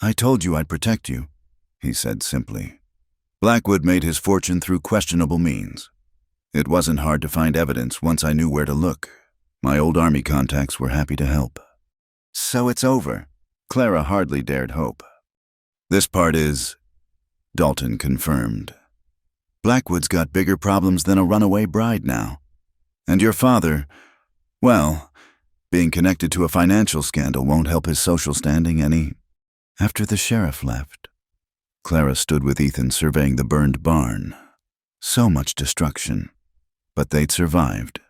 "I told you I'd protect you," he said simply. "Blackwood made his fortune through questionable means. It wasn't hard to find evidence once I knew where to look. My old army contacts were happy to help." "So it's over." Clara hardly dared hope. "This part is," Dalton confirmed. "Blackwood's got bigger problems than a runaway bride now. And your father, well, being connected to a financial scandal won't help his social standing any." After the sheriff left, Clara stood with Ethan surveying the burned barn. So much destruction. But they'd survived.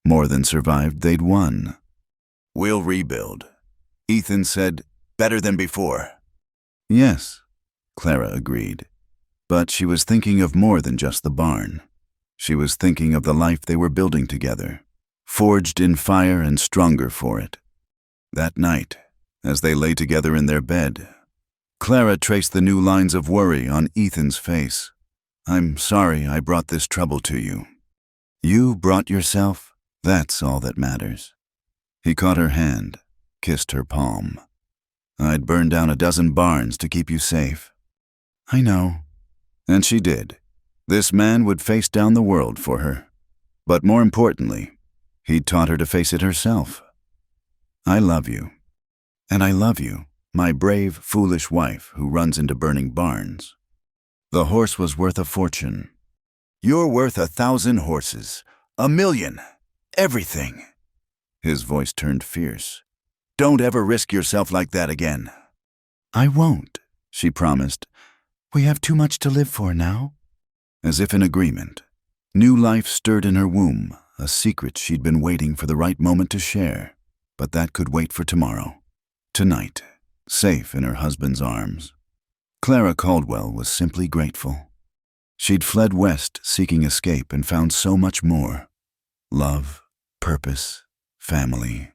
More than survived, they'd won. "We'll rebuild," Ethan said. "Better than before." "Yes," Clara agreed. But she was thinking of more than just the barn. She was thinking of the life they were building together, forged in fire and stronger for it. That night, as they lay together in their bed, Clara traced the new lines of worry on Ethan's face. "I'm sorry I brought this trouble to you." "You brought yourself? That's all that matters." He caught her hand, kissed her palm. "I'd burn down a dozen barns to keep you safe." "I know." And she did. This man would face down the world for her. But more importantly, he'd taught her to face it herself. "I love you. And I love you, my brave, foolish wife who runs into burning barns." The horse was worth a fortune. "You're worth 1,000 horses. 1,000,000. Everything." His voice turned fierce. "Don't ever risk yourself like that again." "I won't," she promised. "We have too much to live for now." As if in agreement, new life stirred in her womb, a secret she'd been waiting for the right moment to share. But that could wait for tomorrow. Tonight, safe in her husband's arms. Clara Caldwell was simply grateful. She'd fled west seeking escape and found so much more. Love, purpose, family.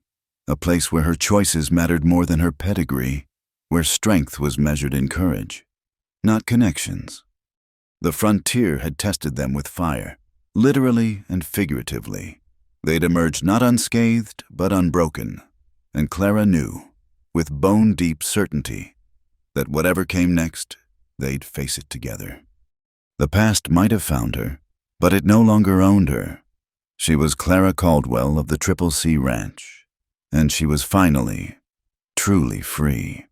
A place where her choices mattered more than her pedigree, where strength was measured in courage, not connections. The frontier had tested them with fire, literally and figuratively. They'd emerged not unscathed, but unbroken, and Clara knew, with bone-deep certainty, that whatever came next, they'd face it together. The past might have found her, but it no longer owned her. She was Clara Caldwell of the Triple C Ranch, and she was finally, truly free.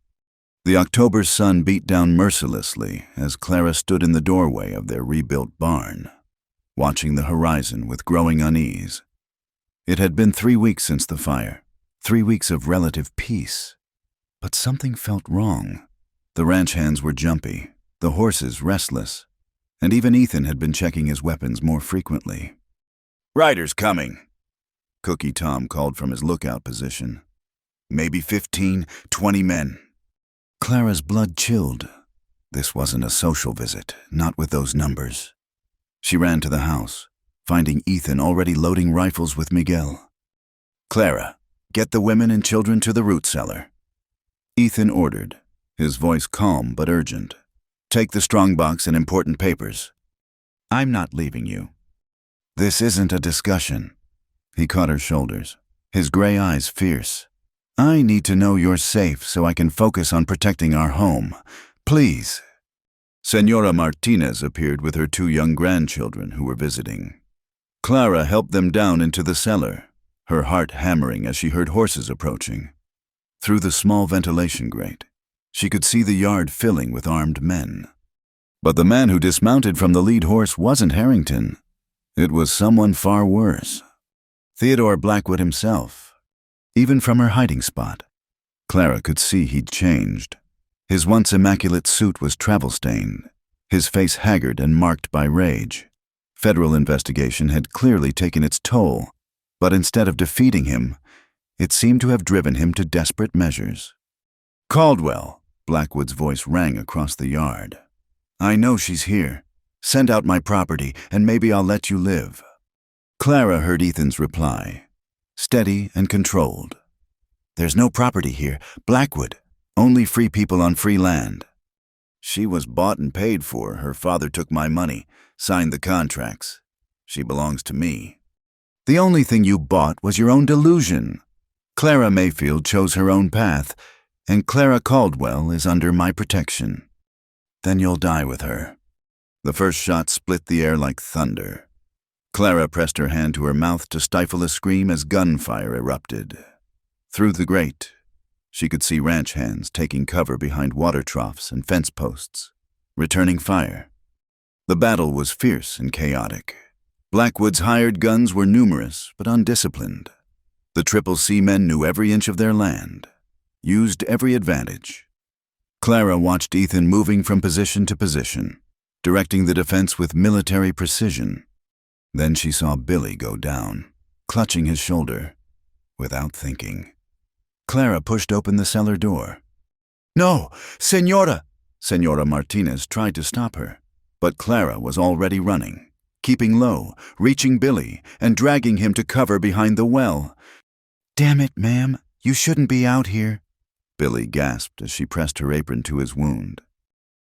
The October sun beat down mercilessly as Clara stood in the doorway of their rebuilt barn, watching the horizon with growing unease. It had been 3 weeks since the fire, 3 weeks of relative peace. But something felt wrong. The ranch hands were jumpy, the horses restless, and even Ethan had been checking his weapons more frequently. "Riders coming," Cookie Tom called from his lookout position. "Maybe 15, 20 men." Clara's blood chilled. This wasn't a social visit, not with those numbers. She ran to the house, finding Ethan already loading rifles with Miguel. "Clara, get the women and children to the root cellar," Ethan ordered, his voice calm but urgent. "Take the strongbox and important papers." "I'm not leaving you." "This isn't a discussion." He caught her shoulders, his gray eyes fierce. "I need to know you're safe so I can focus on protecting our home. Please." Senora Martinez appeared with her 2 young grandchildren who were visiting. Clara helped them down into the cellar, her heart hammering as she heard horses approaching. Through the small ventilation grate, she could see the yard filling with armed men. But the man who dismounted from the lead horse wasn't Harrington. It was someone far worse. Theodore Blackwood himself. Even from her hiding spot, Clara could see he'd changed. His once immaculate suit was travel-stained, his face haggard and marked by rage. Federal investigation had clearly taken its toll, but instead of defeating him, it seemed to have driven him to desperate measures. "Caldwell," Blackwood's voice rang across the yard. "I know she's here. Send out my property, and maybe I'll let you live." Clara heard Ethan's reply, steady and controlled. "There's no property here. Blackwood. Only free people on free land." "She was bought and paid for. Her father took my money, signed the contracts. She belongs to me." "The only thing you bought was your own delusion. Clara Mayfield chose her own path, and Clara Caldwell is under my protection." "Then you'll die with her." The first shot split the air like thunder. Clara pressed her hand to her mouth to stifle a scream as gunfire erupted. Through the grate, she could see ranch hands taking cover behind water troughs and fence posts, returning fire. The battle was fierce and chaotic. Blackwood's hired guns were numerous but undisciplined. The Triple C men knew every inch of their land, used every advantage. Clara watched Ethan moving from position to position, directing the defense with military precision. Then she saw Billy go down, clutching his shoulder, without thinking. Clara pushed open the cellar door. "No, Senora!" Senora Martinez tried to stop her, but Clara was already running, keeping low, reaching Billy, and dragging him to cover behind the well. "Damn it, ma'am, you shouldn't be out here," Billy gasped as she pressed her apron to his wound.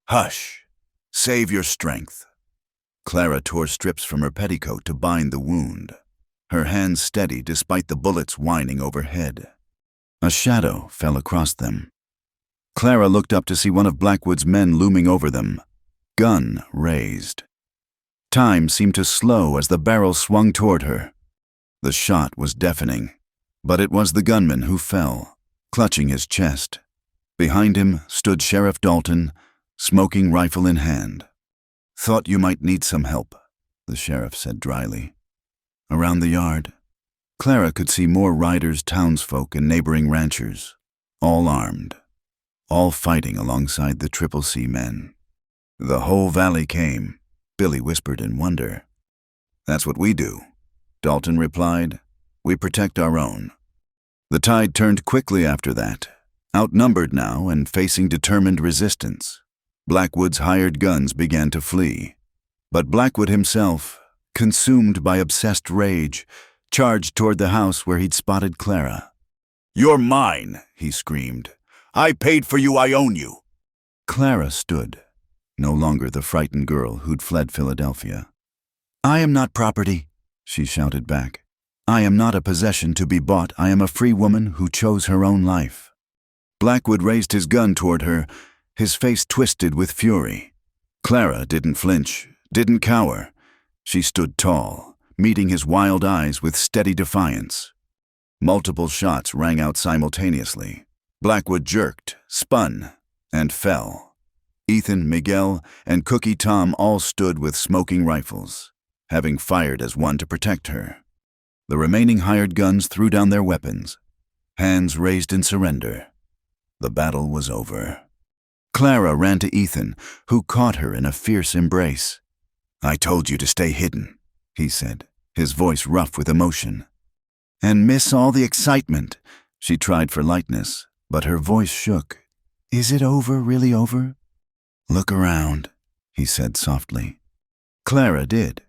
"Hush! Save your strength." Clara tore strips from her petticoat to bind the wound, her hands steady despite the bullets whining overhead. A shadow fell across them. Clara looked up to see one of Blackwood's men looming over them, gun raised. Time seemed to slow as the barrel swung toward her. The shot was deafening, but it was the gunman who fell, clutching his chest. Behind him stood Sheriff Dalton, smoking rifle in hand. "Thought you might need some help," the sheriff said dryly. Around the yard, Clara could see more riders, townsfolk, and neighboring ranchers, all armed, all fighting alongside the Triple C men. "The whole valley came," Billy whispered in wonder. "That's what we do," Dalton replied. "We protect our own." The tide turned quickly after that, outnumbered now and facing determined resistance. Blackwood's hired guns began to flee, but Blackwood himself, consumed by obsessed rage, charged toward the house where he'd spotted Clara. "You're mine," he screamed. "I paid for you, I own you." Clara stood, no longer the frightened girl who'd fled Philadelphia. "I am not property," she shouted back. "I am not a possession to be bought. I am a free woman who chose her own life." Blackwood raised his gun toward her, his face twisted with fury. Clara didn't flinch, didn't cower. She stood tall, meeting his wild eyes with steady defiance. Multiple shots rang out simultaneously. Blackwood jerked, spun, and fell. Ethan, Miguel, and Cookie Tom all stood with smoking rifles, having fired as one to protect her. The remaining hired guns threw down their weapons, hands raised in surrender. The battle was over. Clara ran to Ethan, who caught her in a fierce embrace. "I told you to stay hidden," he said, his voice rough with emotion. "And miss all the excitement." She tried for lightness, but her voice shook. "Is it over, really over?" "Look around," he said softly. Clara did,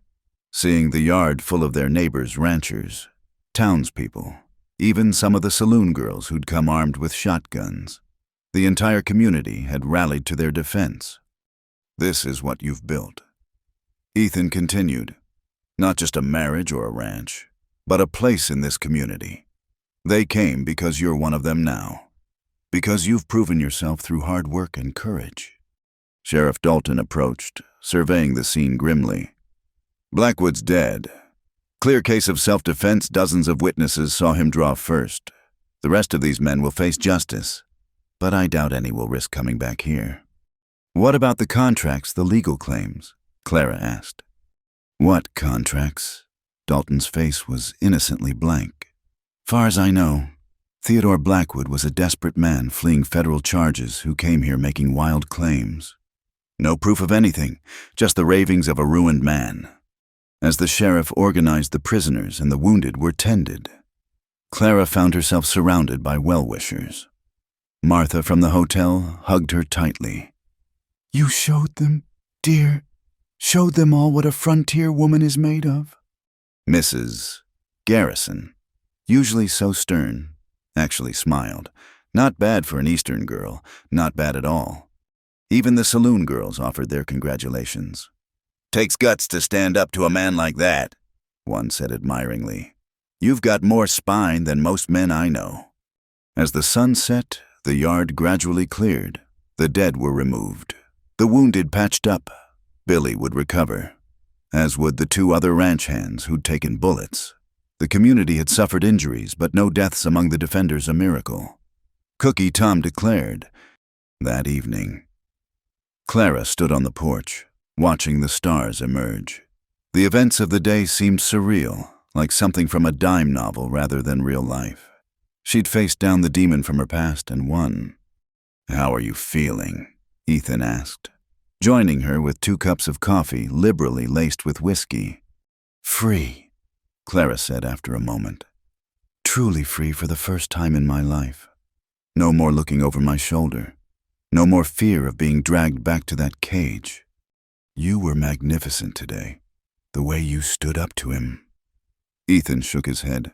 seeing the yard full of their neighbors' ranchers, townspeople, even some of the saloon girls who'd come armed with shotguns. The entire community had rallied to their defense. "This is what you've built." Ethan continued. "Not just a marriage or a ranch, but a place in this community. They came because you're one of them now, because you've proven yourself through hard work and courage." Sheriff Dalton approached, surveying the scene grimly. "Blackwood's dead. Clear case of self-defense. Dozens of witnesses saw him draw first. The rest of these men will face justice, but I doubt any will risk coming back here." "What about the contracts, the legal claims?" Clara asked. "What contracts?" Dalton's face was innocently blank. "Far as I know, Theodore Blackwood was a desperate man fleeing federal charges who came here making wild claims. No proof of anything, just the ravings of a ruined man. As the sheriff organized, the prisoners and the wounded were tended. Clara found herself surrounded by well-wishers. Martha from the hotel hugged her tightly. "You showed them, dear, showed them all what a frontier woman is made of." Mrs. Garrison, usually so stern, actually smiled. Not bad for an Eastern girl, not bad at all. Even the saloon girls offered their congratulations. "Takes guts to stand up to a man like that," one said admiringly. "You've got more spine than most men I know." As the sun set, the yard gradually cleared. The dead were removed. The wounded patched up. Billy would recover, as would the 2 other ranch hands who'd taken bullets. The community had suffered injuries, but no deaths among the defenders a miracle. Cookie Tom declared. That evening, Clara stood on the porch, watching the stars emerge. The events of the day seemed surreal, like something from a dime novel rather than real life. She'd faced down the demon from her past and won. "How are you feeling?" Ethan asked, joining her with 2 cups of coffee liberally laced with whiskey. "Free," Clara said after a moment. "Truly free for the first time in my life. No more looking over my shoulder. No more fear of being dragged back to that cage. You were magnificent today, the way you stood up to him." Ethan shook his head.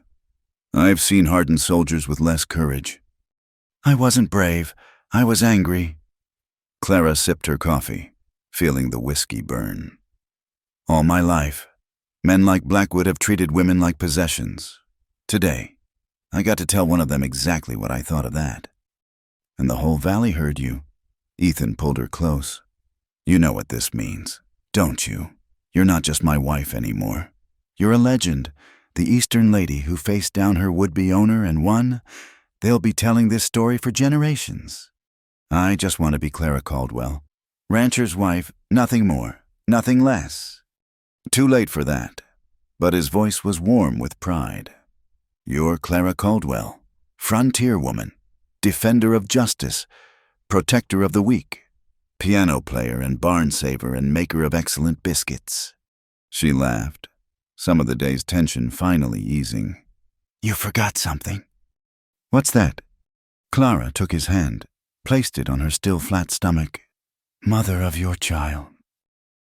"I've seen hardened soldiers with less courage." "I wasn't brave. I was angry." Clara sipped her coffee, feeling the whiskey burn. "All my life, men like Blackwood have treated women like possessions. Today, I got to tell one of them exactly what I thought of that. And the whole valley heard you." Ethan pulled her close. "You know what this means, don't you? You're not just my wife anymore. You're a legend, the Eastern lady who faced down her would-be owner and won. They'll be telling this story for generations. I just want to be Clara Caldwell. Rancher's wife, nothing more, nothing less." Too late for that, but his voice was warm with pride. "You're Clara Caldwell, frontier woman, defender of justice, protector of the weak, piano player and barn saver and maker of excellent biscuits." She laughed, some of the day's tension finally easing. "You forgot something." "What's that?" Clara took his hand, placed it on her still flat stomach. "Mother of your child."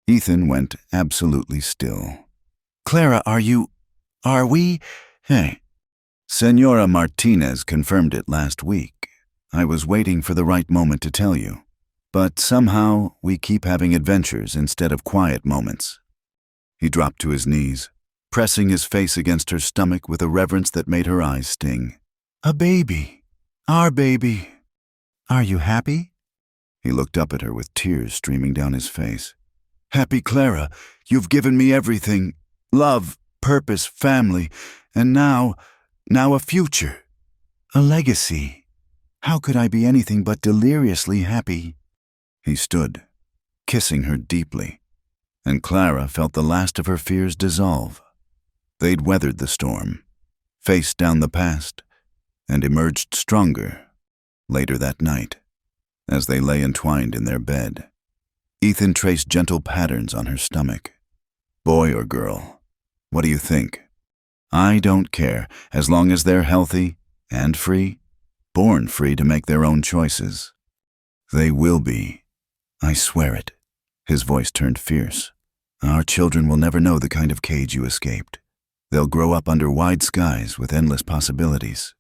Ethan went absolutely still. "Clara, are we? Hey." "Senora Martinez confirmed it last week. I was waiting for the right moment to tell you. But somehow we keep having adventures instead of quiet moments." He dropped to his knees, pressing his face against her stomach with a reverence that made her eyes sting. "A baby. Our baby. Are you happy?" He looked up at her with tears streaming down his face. "Happy, Clara. You've given me everything. Love, purpose, family, and now a future. A legacy. How could I be anything but deliriously happy?" He stood, kissing her deeply, and Clara felt the last of her fears dissolve. They'd weathered the storm, faced down the past, and emerged stronger later that night. As they lay entwined in their bed, Ethan traced gentle patterns on her stomach. Boy or girl, what do you think? I don't care, as long as they're healthy and free, born free to make their own choices. They will be. I swear it. His voice turned fierce. Our children will never know the kind of cage you escaped. They'll grow up under wide skies with endless possibilities.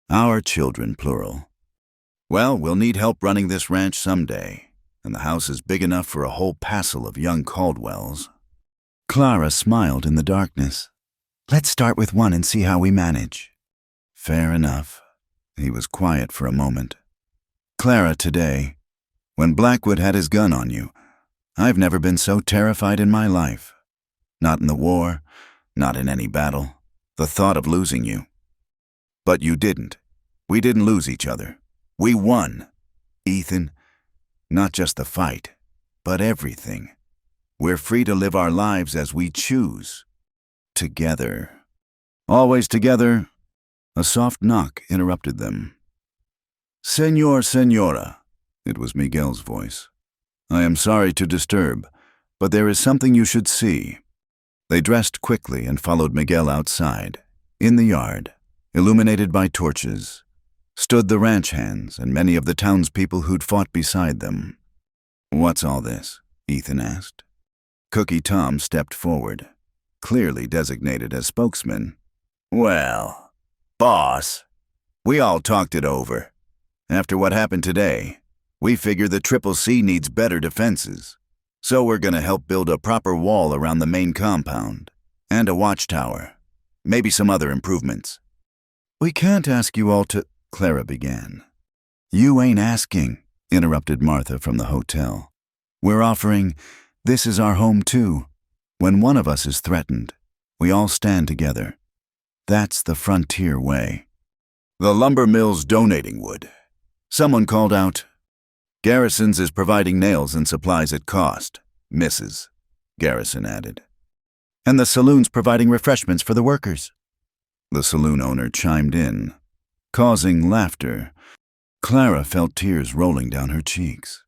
Our children, plural. Well, we'll need help running this ranch someday, and the house is big enough for a whole passel of young Caldwells. Clara smiled in the darkness. Let's start with one and see how we manage. Fair enough. He was quiet for a moment. Clara, today, when Blackwood had his gun on you, I've never been so terrified in my life. Not in the war, not in any battle. The thought of losing you. But you didn't. We didn't lose each other. We won. Ethan, not just the fight, but everything. We're free to live our lives as we choose. Together. Always together. A soft knock interrupted them. Senor, Senora. It was Miguel's voice. I am sorry to disturb, but there is something you should see. They dressed quickly and followed Miguel outside. In the yard, illuminated by torches, stood the ranch hands and many of the townspeople who'd fought beside them. What's all this? Ethan asked. Cookie Tom stepped forward, clearly designated as spokesman. Well, boss, we all talked it over. After what happened today, we figure the Triple C needs better defenses. So we're gonna help build a proper wall around the main compound, and a watchtower, maybe some other improvements. We can't ask you all to, Clara began. You ain't asking, interrupted Martha from the hotel. We're offering, this is our home too. When one of us is threatened, we all stand together. That's the frontier way. The lumber mill's donating wood. Someone called out, Garrison's is providing nails and supplies at cost, Mrs. Garrison added. And the saloon's providing refreshments for the workers. The saloon owner chimed in, causing laughter. Clara felt tears rolling down her cheeks.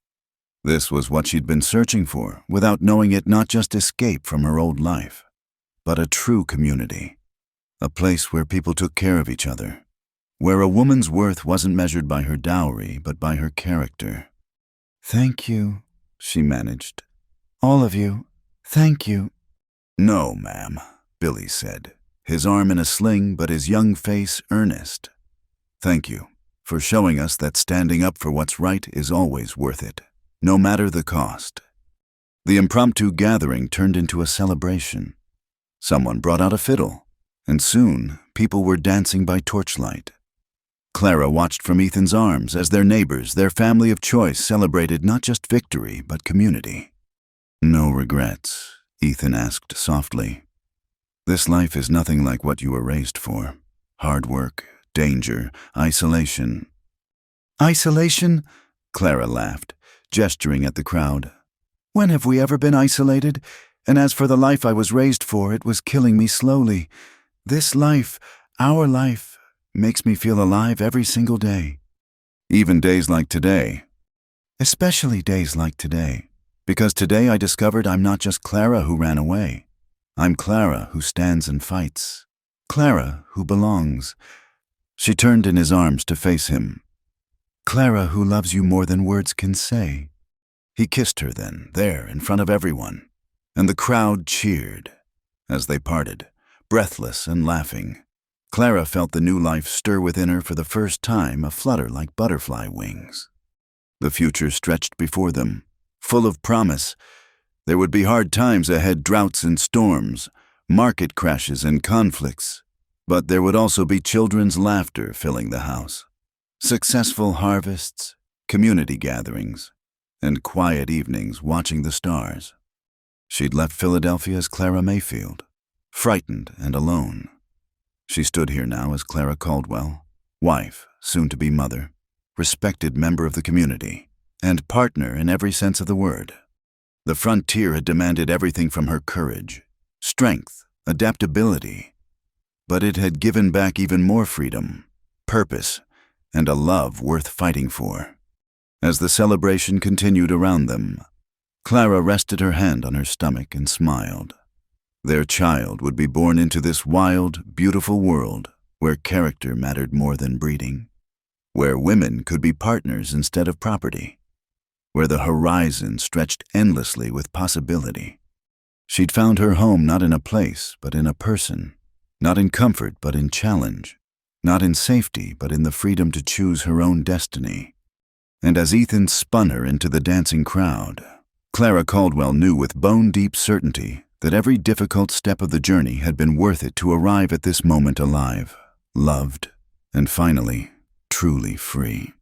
This was what she'd been searching for, without knowing it, not just escape from her old life, but a true community. A place where people took care of each other, where a woman's worth wasn't measured by her dowry, but by her character. Thank you, she managed. All of you, thank you. No, ma'am, Billy said, his arm in a sling but his young face earnest. Thank you for showing us that standing up for what's right is always worth it, no matter the cost. The impromptu gathering turned into a celebration. Someone brought out a fiddle, and soon people were dancing by torchlight. Clara watched from Ethan's arms as their neighbors, their family of choice, celebrated not just victory, but community. No regrets, Ethan asked softly. This life is nothing like what you were raised for. Hard work, danger, isolation. Isolation? Clara laughed, gesturing at the crowd. When have we ever been isolated? And as for the life I was raised for, it was killing me slowly. This life, our life, makes me feel alive every single day. Even days like today. Especially days like today. Because today I discovered I'm not just Clara who ran away. I'm Clara who stands and fights. Clara who belongs. She turned in his arms to face him. Clara who loves you more than words can say. He kissed her then, there, in front of everyone. And the crowd cheered. As they parted, breathless and laughing, Clara felt the new life stir within her for the first time, a flutter like butterfly wings. The future stretched before them, full of promise. There would be hard times ahead, droughts and storms, market crashes and conflicts. But there would also be children's laughter filling the house. Successful harvests, community gatherings, and quiet evenings watching the stars. She'd left Philadelphia as Clara Mayfield, frightened and alone. She stood here now as Clara Caldwell, wife, soon-to-be mother, respected member of the community, and partner in every sense of the word. The frontier had demanded everything from her: courage, strength, adaptability. but it had given back even more freedom, purpose, and a love worth fighting for. As the celebration continued around them, Clara rested her hand on her stomach and smiled. Their child would be born into this wild, beautiful world where character mattered more than breeding, where women could be partners instead of property, where the horizon stretched endlessly with possibility. She'd found her home not in a place, but in a person, not in comfort, but in challenge, not in safety, but in the freedom to choose her own destiny. And as Ethan spun her into the dancing crowd, Clara Caldwell knew with bone-deep certainty that every difficult step of the journey had been worth it to arrive at this moment alive, loved, and finally, truly free.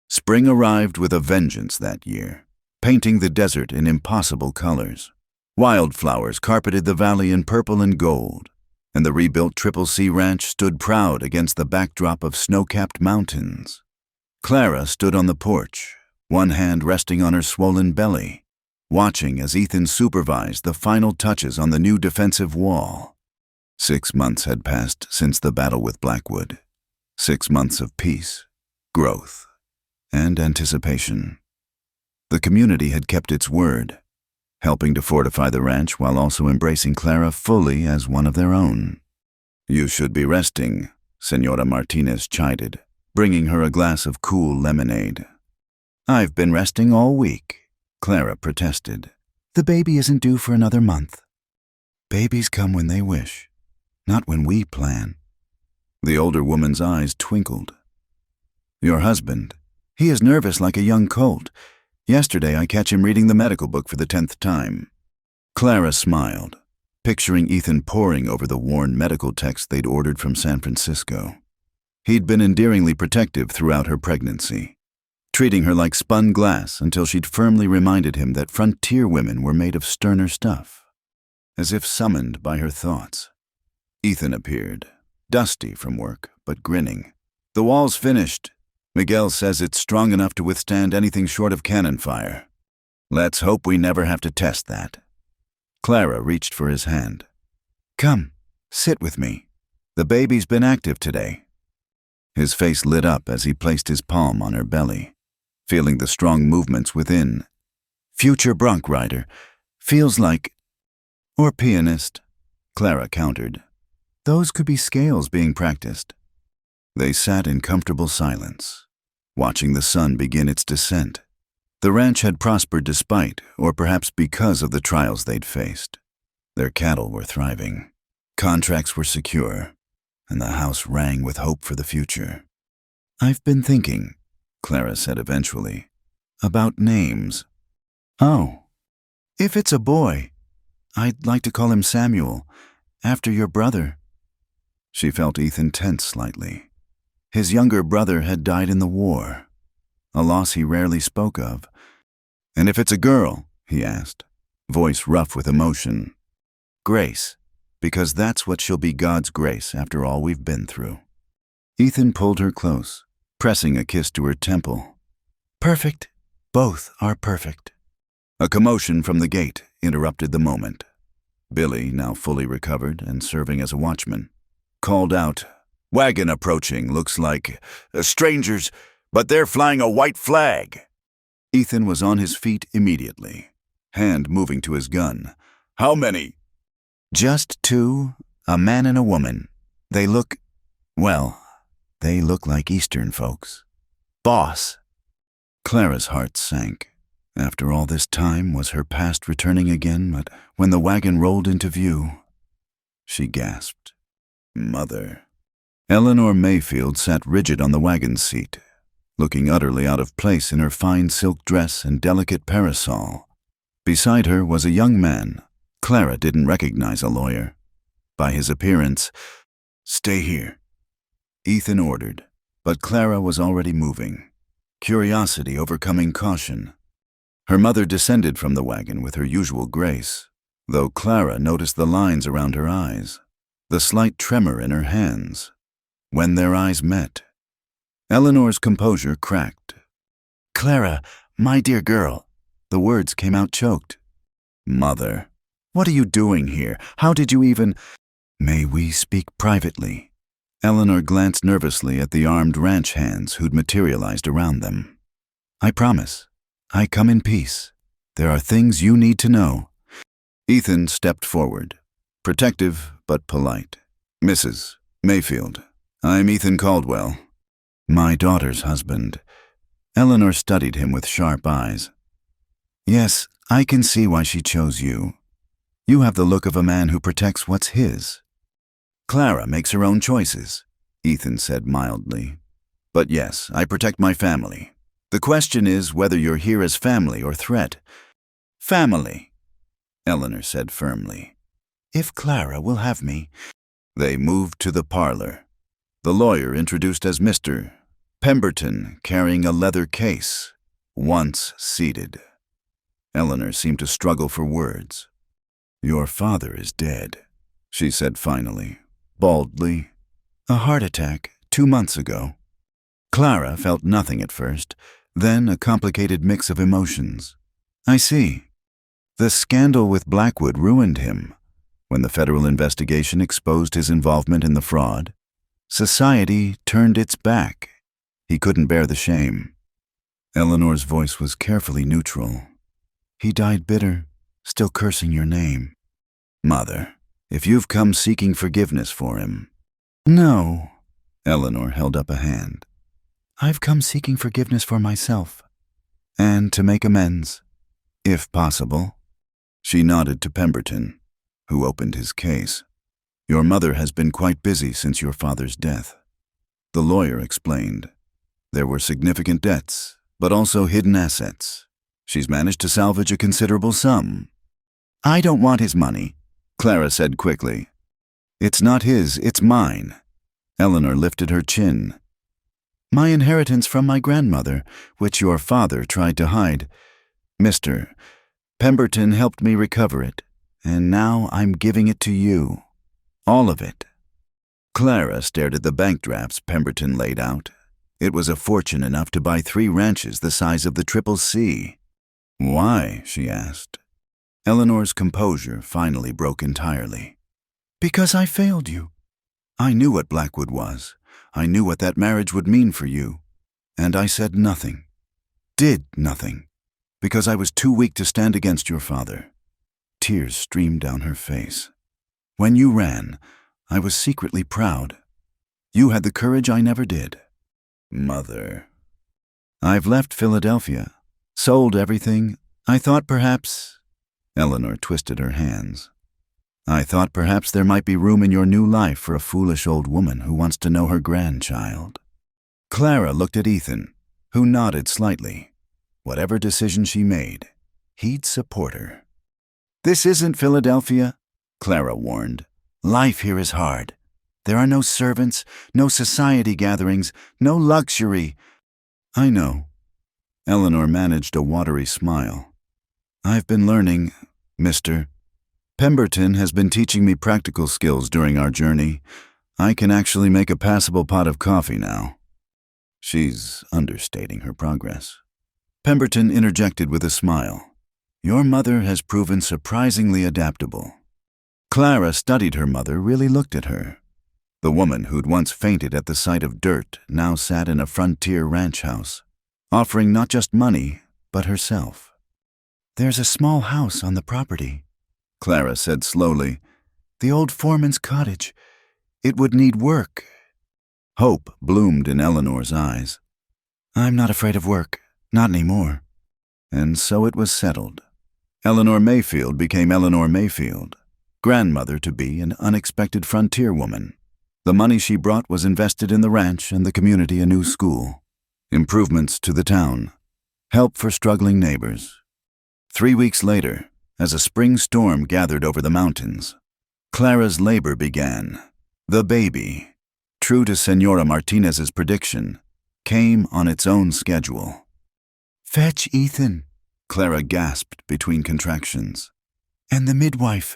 Spring arrived with a vengeance that year, painting the desert in impossible colors. Wildflowers carpeted the valley in purple and gold, and the rebuilt Triple C Ranch stood proud against the backdrop of snow-capped mountains. Clara stood on the porch, one hand resting on her swollen belly, watching as Ethan supervised the final touches on the new defensive wall. 6 months had passed since the battle with Blackwood. 6 months of peace, growth, and anticipation. The community had kept its word, helping to fortify the ranch while also embracing Clara fully as one of their own. "You should be resting," Senora Martinez chided, bringing her a glass of cool lemonade. "I've been resting all week," Clara protested. "The baby isn't due for another month." "Babies come when they wish, not when we plan." The older woman's eyes twinkled. "Your husband, he is nervous like a young colt. Yesterday I catch him reading the medical book for the 10th time. Clara smiled, picturing Ethan poring over the worn medical text they'd ordered from San Francisco. He'd been endearingly protective throughout her pregnancy, treating her like spun glass until she'd firmly reminded him that frontier women were made of sterner stuff. As if summoned by her thoughts, Ethan appeared, dusty from work, but grinning. "The wall's finished. Miguel says it's strong enough to withstand anything short of cannon fire. Let's hope we never have to test that." Clara reached for his hand. "Come, sit with me. The baby's been active today." His face lit up as he placed his palm on her belly, feeling the strong movements within. "Future bronc rider. Feels like—" "Or pianist," Clara countered. "Those could be scales being practiced." They sat in comfortable silence, watching the sun begin its descent. The ranch had prospered despite, or perhaps because of the trials they'd faced. Their cattle were thriving, contracts were secure, and the house rang with hope for the future. "I've been thinking," Clara said eventually, "about names." "Oh, if it's a boy, I'd like to call him Samuel, after your brother." She felt Ethan tense slightly. His younger brother had died in the war, a loss he rarely spoke of. "And if it's a girl," he asked, voice rough with emotion, "Grace, because that's what she'll be, God's grace after all we've been through." Ethan pulled her close, pressing a kiss to her temple. "Perfect. Both are perfect." A commotion from the gate interrupted the moment. Billy, now fully recovered and serving as a watchman, called out, "Wagon approaching, looks like strangers, but they're flying a white flag." Ethan was on his feet immediately, hand moving to his gun. "How many?" "Just 2, a man and a woman. They look like Eastern folks." "Boss." Clara's heart sank. After all this time, was her past returning again? But when the wagon rolled into view, she gasped. "Mother." Eleanor Mayfield sat rigid on the wagon seat, looking utterly out of place in her fine silk dress and delicate parasol. Beside her was a young man. Clara didn't recognize a lawyer. By his appearance, "Stay here," Ethan ordered, but Clara was already moving, curiosity overcoming caution. Her mother descended from the wagon with her usual grace, though Clara noticed the lines around her eyes, the slight tremor in her hands. When their eyes met, Eleanor's composure cracked. "Clara, my dear girl," the words came out choked. "Mother, what are you doing here? How did you even—" May we speak privately? Eleanor glanced nervously at the armed ranch hands who'd materialized around them. I promise. I come in peace. There are things you need to know. Ethan stepped forward, protective but polite. Mrs. Mayfield, I'm Ethan Caldwell. My daughter's husband. Eleanor studied him with sharp eyes. Yes, I can see why she chose you. You have the look of a man who protects what's his. Clara makes her own choices, Ethan said mildly. But yes, I protect my family. The question is whether you're here as family or threat. Family, Eleanor said firmly. If Clara will have me. They moved to the parlor. The lawyer introduced as Mr. Pemberton, carrying a leather case, once seated. Eleanor seemed to struggle for words. Your father is dead, she said finally, baldly. A heart attack 2 months ago. Clara felt nothing at first, then a complicated mix of emotions. I see. The scandal with Blackwood ruined him. When the federal investigation exposed his involvement in the fraud, society turned its back. He couldn't bear the shame. Eleanor's voice was carefully neutral. He died bitter, still cursing your name. Mother, if you've come seeking forgiveness for him. No, Eleanor held up a hand. I've come seeking forgiveness for myself, and to make amends, if possible. She nodded to Pemberton, who opened his case. Your mother has been quite busy since your father's death. The lawyer explained. There were significant debts, but also hidden assets. She's managed to salvage a considerable sum. I don't want his money, Clara said quickly. It's not his, it's mine. Eleanor lifted her chin. My inheritance from my grandmother, which your father tried to hide. Mr. Pemberton helped me recover it, and now I'm giving it to you. All of it. Clara stared at the bank drafts Pemberton laid out. It was a fortune enough to buy 3 ranches the size of the Triple C. Why? She asked. Eleanor's composure finally broke entirely. Because I failed you. I knew what Blackwood was. I knew what that marriage would mean for you. And I said nothing. Did nothing. Because I was too weak to stand against your father. Tears streamed down her face. When you ran, I was secretly proud. You had the courage I never did. Mother. I've left Philadelphia, sold everything. I thought perhaps... Eleanor twisted her hands. I thought perhaps there might be room in your new life for a foolish old woman who wants to know her grandchild. Clara looked at Ethan, who nodded slightly. Whatever decision she made, he'd support her. This isn't Philadelphia, Clara warned. Life here is hard. There are no servants, no society gatherings, no luxury. I know. Eleanor managed a watery smile. I've been learning, Mr. Pemberton has been teaching me practical skills during our journey. I can actually make a passable pot of coffee now. She's understating her progress. Pemberton interjected with a smile. Your mother has proven surprisingly adaptable. Clara studied her mother, really looked at her. The woman who'd once fainted at the sight of dirt now sat in a frontier ranch house, offering not just money, but herself. There's a small house on the property, Clara said slowly. The old foreman's cottage. It would need work. Hope bloomed in Eleanor's eyes. I'm not afraid of work, not anymore. And so it was settled. Eleanor Mayfield became Eleanor Mayfield, grandmother-to-be and unexpected frontier woman. The money she brought was invested in the ranch and the community a new school, improvements to the town, help for struggling neighbors. 3 weeks later, as a spring storm gathered over the mountains, Clara's labor began. The baby, true to Senora Martinez's prediction, came on its own schedule. Fetch Ethan, Clara gasped between contractions. And the midwife.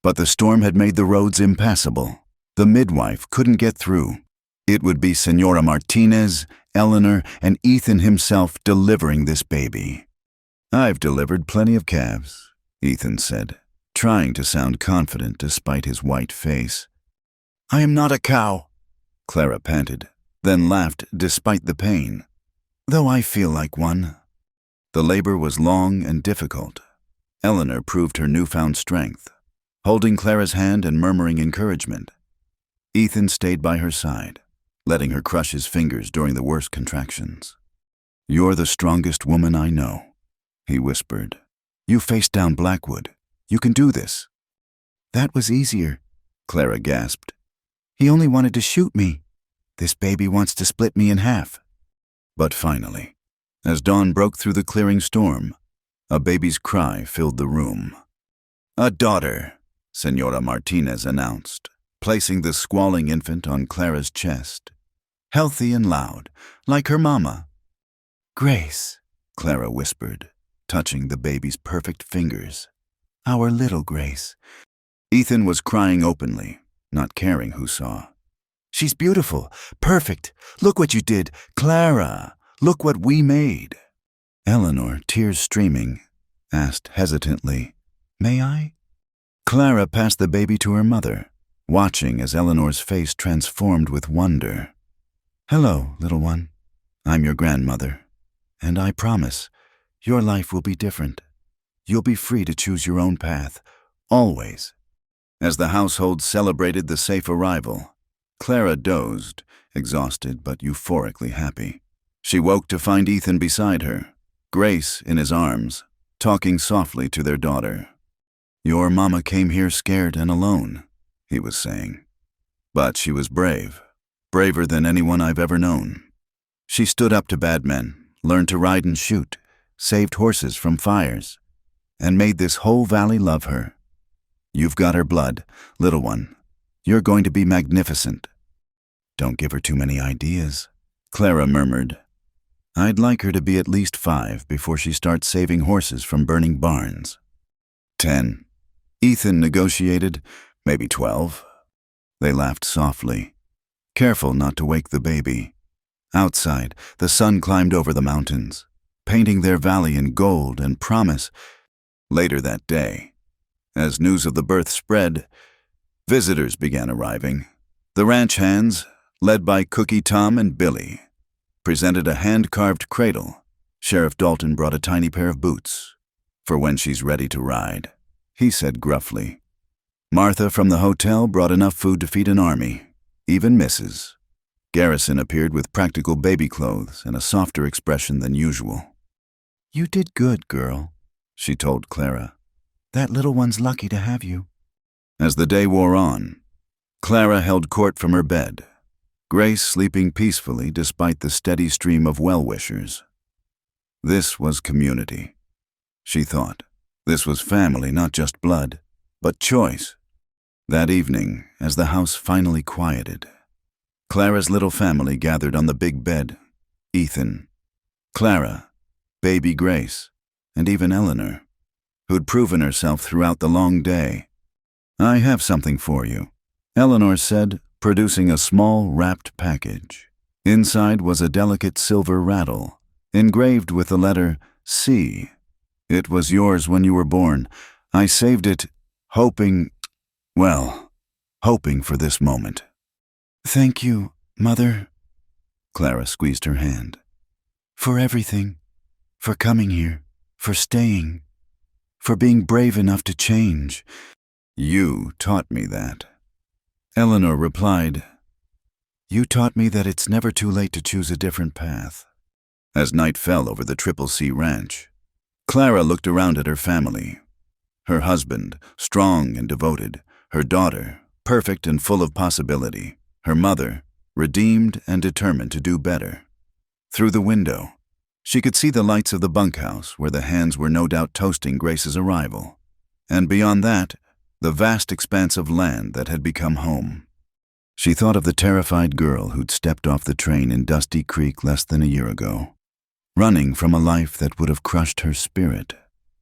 But the storm had made the roads impassable. The midwife couldn't get through. It would be Senora Martinez, Eleanor, and Ethan himself delivering this baby. I've delivered plenty of calves, Ethan said. trying to sound confident despite his white face. "I am not a cow," Clara panted, then laughed despite the pain. "Though I feel like one." The labor was long and difficult. Eleanor proved her newfound strength, holding Clara's hand and murmuring encouragement. Ethan stayed by her side, letting her crush his fingers during the worst contractions. "You're the strongest woman I know," he whispered. "You faced down Blackwood. You can do this." "That was easier," Clara gasped. "He only wanted to shoot me. This baby wants to split me in half." But finally, as dawn broke through the clearing storm, a baby's cry filled the room. "A daughter," Senora Martinez announced, placing the squalling infant on Clara's chest. "Healthy and loud, like her mama." "Grace," Clara whispered, touching the baby's perfect fingers. "Our little Grace." Ethan was crying openly, not caring who saw. "She's beautiful, perfect. Look what you did. Clara, look what we made." Eleanor, tears streaming, asked hesitantly, "May I?" Clara passed the baby to her mother, watching as Eleanor's face transformed with wonder. "Hello, little one. I'm your grandmother, and I promise your life will be different. You'll be free to choose your own path, always." As the household celebrated the safe arrival, Clara dozed, exhausted but euphorically happy. She woke to find Ethan beside her, Grace in his arms, talking softly to their daughter. "Your mama came here scared and alone," he was saying. "But she was brave, braver than anyone I've ever known. She stood up to bad men, learned to ride and shoot, saved horses from fires, and made this whole valley love her. You've got her blood, little one. You're going to be magnificent." "Don't give her too many ideas," Clara murmured. "I'd like her to be at least 5 before she starts saving horses from burning barns." 10. Ethan negotiated, maybe 12. They laughed softly, careful not to wake the baby. Outside, the sun climbed over the mountains, painting their valley in gold and promise. Later that day, as news of the birth spread, visitors began arriving. The ranch hands, led by Cookie Tom and Billy, presented a hand-carved cradle. Sheriff Dalton brought a tiny pair of boots. "For when she's ready to ride," he said gruffly. Martha from the hotel brought enough food to feed an army, even Mrs. Garrison appeared with practical baby clothes and a softer expression than usual. "You did good, girl," she told Clara. "That little one's lucky to have you." As the day wore on, Clara held court from her bed, Grace sleeping peacefully despite the steady stream of well-wishers. This was community, she thought. This was family, not just blood, but choice. That evening, as the house finally quieted, Clara's little family gathered on the big bed. Ethan, Clara, baby Grace, and even Eleanor, who'd proven herself throughout the long day. "I have something for you," Eleanor said, producing a small wrapped package. Inside was a delicate silver rattle, engraved with the letter C. "It was yours when you were born. I saved it, hoping for this moment." "Thank you, Mother." Clara squeezed her hand. "For everything. For coming here. For staying. For being brave enough to change." "You taught me that." Eleanor replied, "You taught me that it's never too late to choose a different path." As night fell over the Triple C Ranch, Clara looked around at her family. Her husband, strong and devoted. Her daughter, perfect and full of possibility. Her mother, redeemed and determined to do better. Through the window, she could see the lights of the bunkhouse where the hands were no doubt toasting Grace's arrival. And beyond that, the vast expanse of land that had become home. She thought of the terrified girl who'd stepped off the train in Dusty Creek less than a year ago, running from a life that would have crushed her spirit.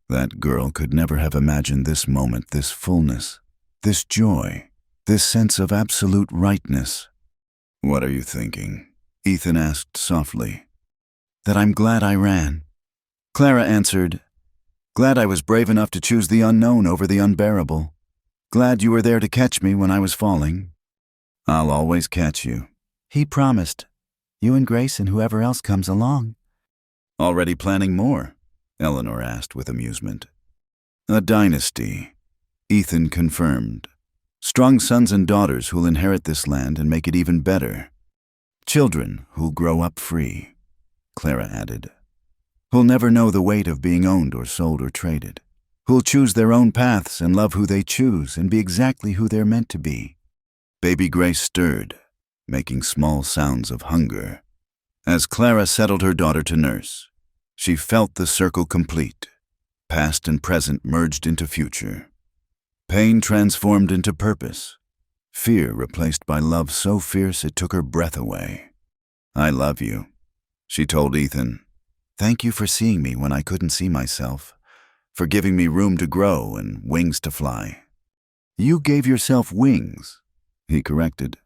That girl could never have imagined this moment, this fullness, this joy, this sense of absolute rightness. "What are you thinking?" Ethan asked softly. "That I'm glad I ran." Clara answered, Glad I was brave enough to choose the unknown over the unbearable. Glad you were there to catch me when I was falling. I'll always catch you. He promised. You and Grace and whoever else comes along. Already planning more? Eleanor asked with amusement. A dynasty, Ethan confirmed. Strong sons and daughters who'll inherit this land and make it even better. Children who'll grow up free, Clara added. Who'll never know the weight of being owned or sold or traded. Who'll choose their own paths and love who they choose and be exactly who they're meant to be. Baby Grace stirred, making small sounds of hunger. As Clara settled her daughter to nurse, she felt the circle complete. Past and present merged into future. Pain transformed into purpose. Fear replaced by love so fierce it took her breath away. I love you, she told Ethan. Thank you for seeing me when I couldn't see myself, for giving me room to grow and wings to fly. You gave yourself wings, he corrected.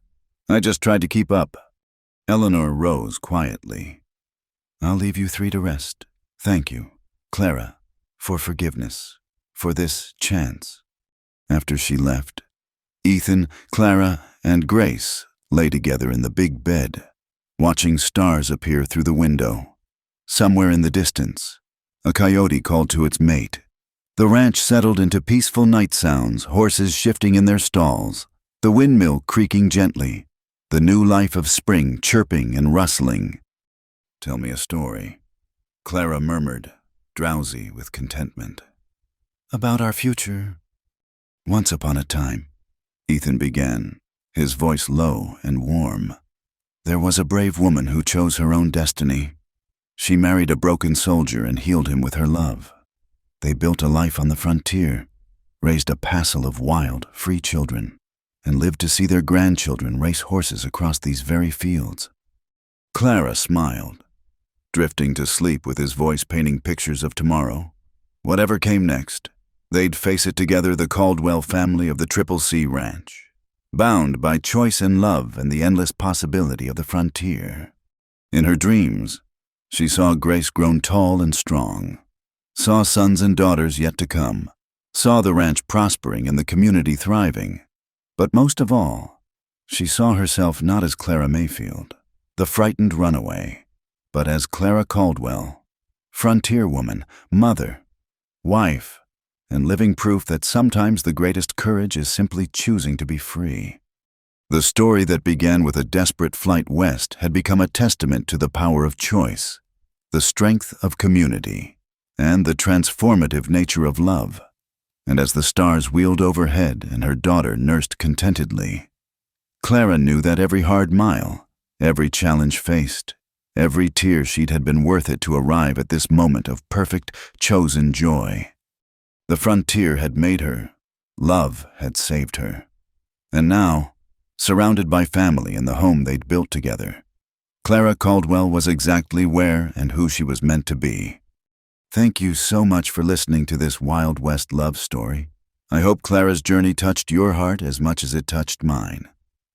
I just tried to keep up. Eleanor rose quietly. I'll leave you three to rest. Thank you, Clara, for forgiveness, for this chance. After she left, Ethan, Clara, and Grace lay together in the big bed, watching stars appear through the window. Somewhere in the distance, a coyote called to its mate. The ranch settled into peaceful night sounds, horses shifting in their stalls, the windmill creaking gently, the new life of spring chirping and rustling. Tell me a story, Clara murmured, drowsy with contentment. About our future. Once upon a time, Ethan began, his voice low and warm. There was a brave woman who chose her own destiny. She married a broken soldier and healed him with her love. They built a life on the frontier, raised a passel of wild, free children, and lived to see their grandchildren race horses across these very fields. Clara smiled, drifting to sleep with his voice painting pictures of tomorrow. Whatever came next, they'd face it together, the Caldwell family of the Triple C Ranch, bound by choice and love and the endless possibility of the frontier. In her dreams, she saw Grace grown tall and strong, saw sons and daughters yet to come, saw the ranch prospering and the community thriving. But most of all, she saw herself not as Clara Mayfield, the frightened runaway, but as Clara Caldwell, frontier woman, mother, wife, and living proof that sometimes the greatest courage is simply choosing to be free. The story that began with a desperate flight west had become a testament to the power of choice, the strength of community, and the transformative nature of love. And as the stars wheeled overhead and her daughter nursed contentedly, Clara knew that every hard mile, every challenge faced, every tear she'd had been worth it to arrive at this moment of perfect, chosen joy. The frontier had made her. Love had saved her. And now, surrounded by family and the home they'd built together, Clara Caldwell was exactly where and who she was meant to be. Thank you so much for listening to this Wild West love story. I hope Clara's journey touched your heart as much as it touched mine.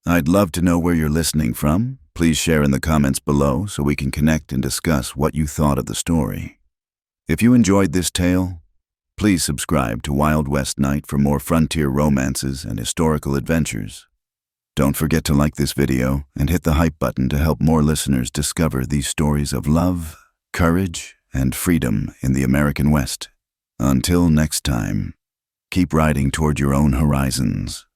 I'd love to know where you're listening from. Please share in the comments below so we can connect and discuss what you thought of the story. If you enjoyed this tale, please subscribe to Wild West Night for more frontier romances and historical adventures. Don't forget to like this video and hit the hype button to help more listeners discover these stories of love, courage, and freedom in the American West. Until next time, keep riding toward your own horizons.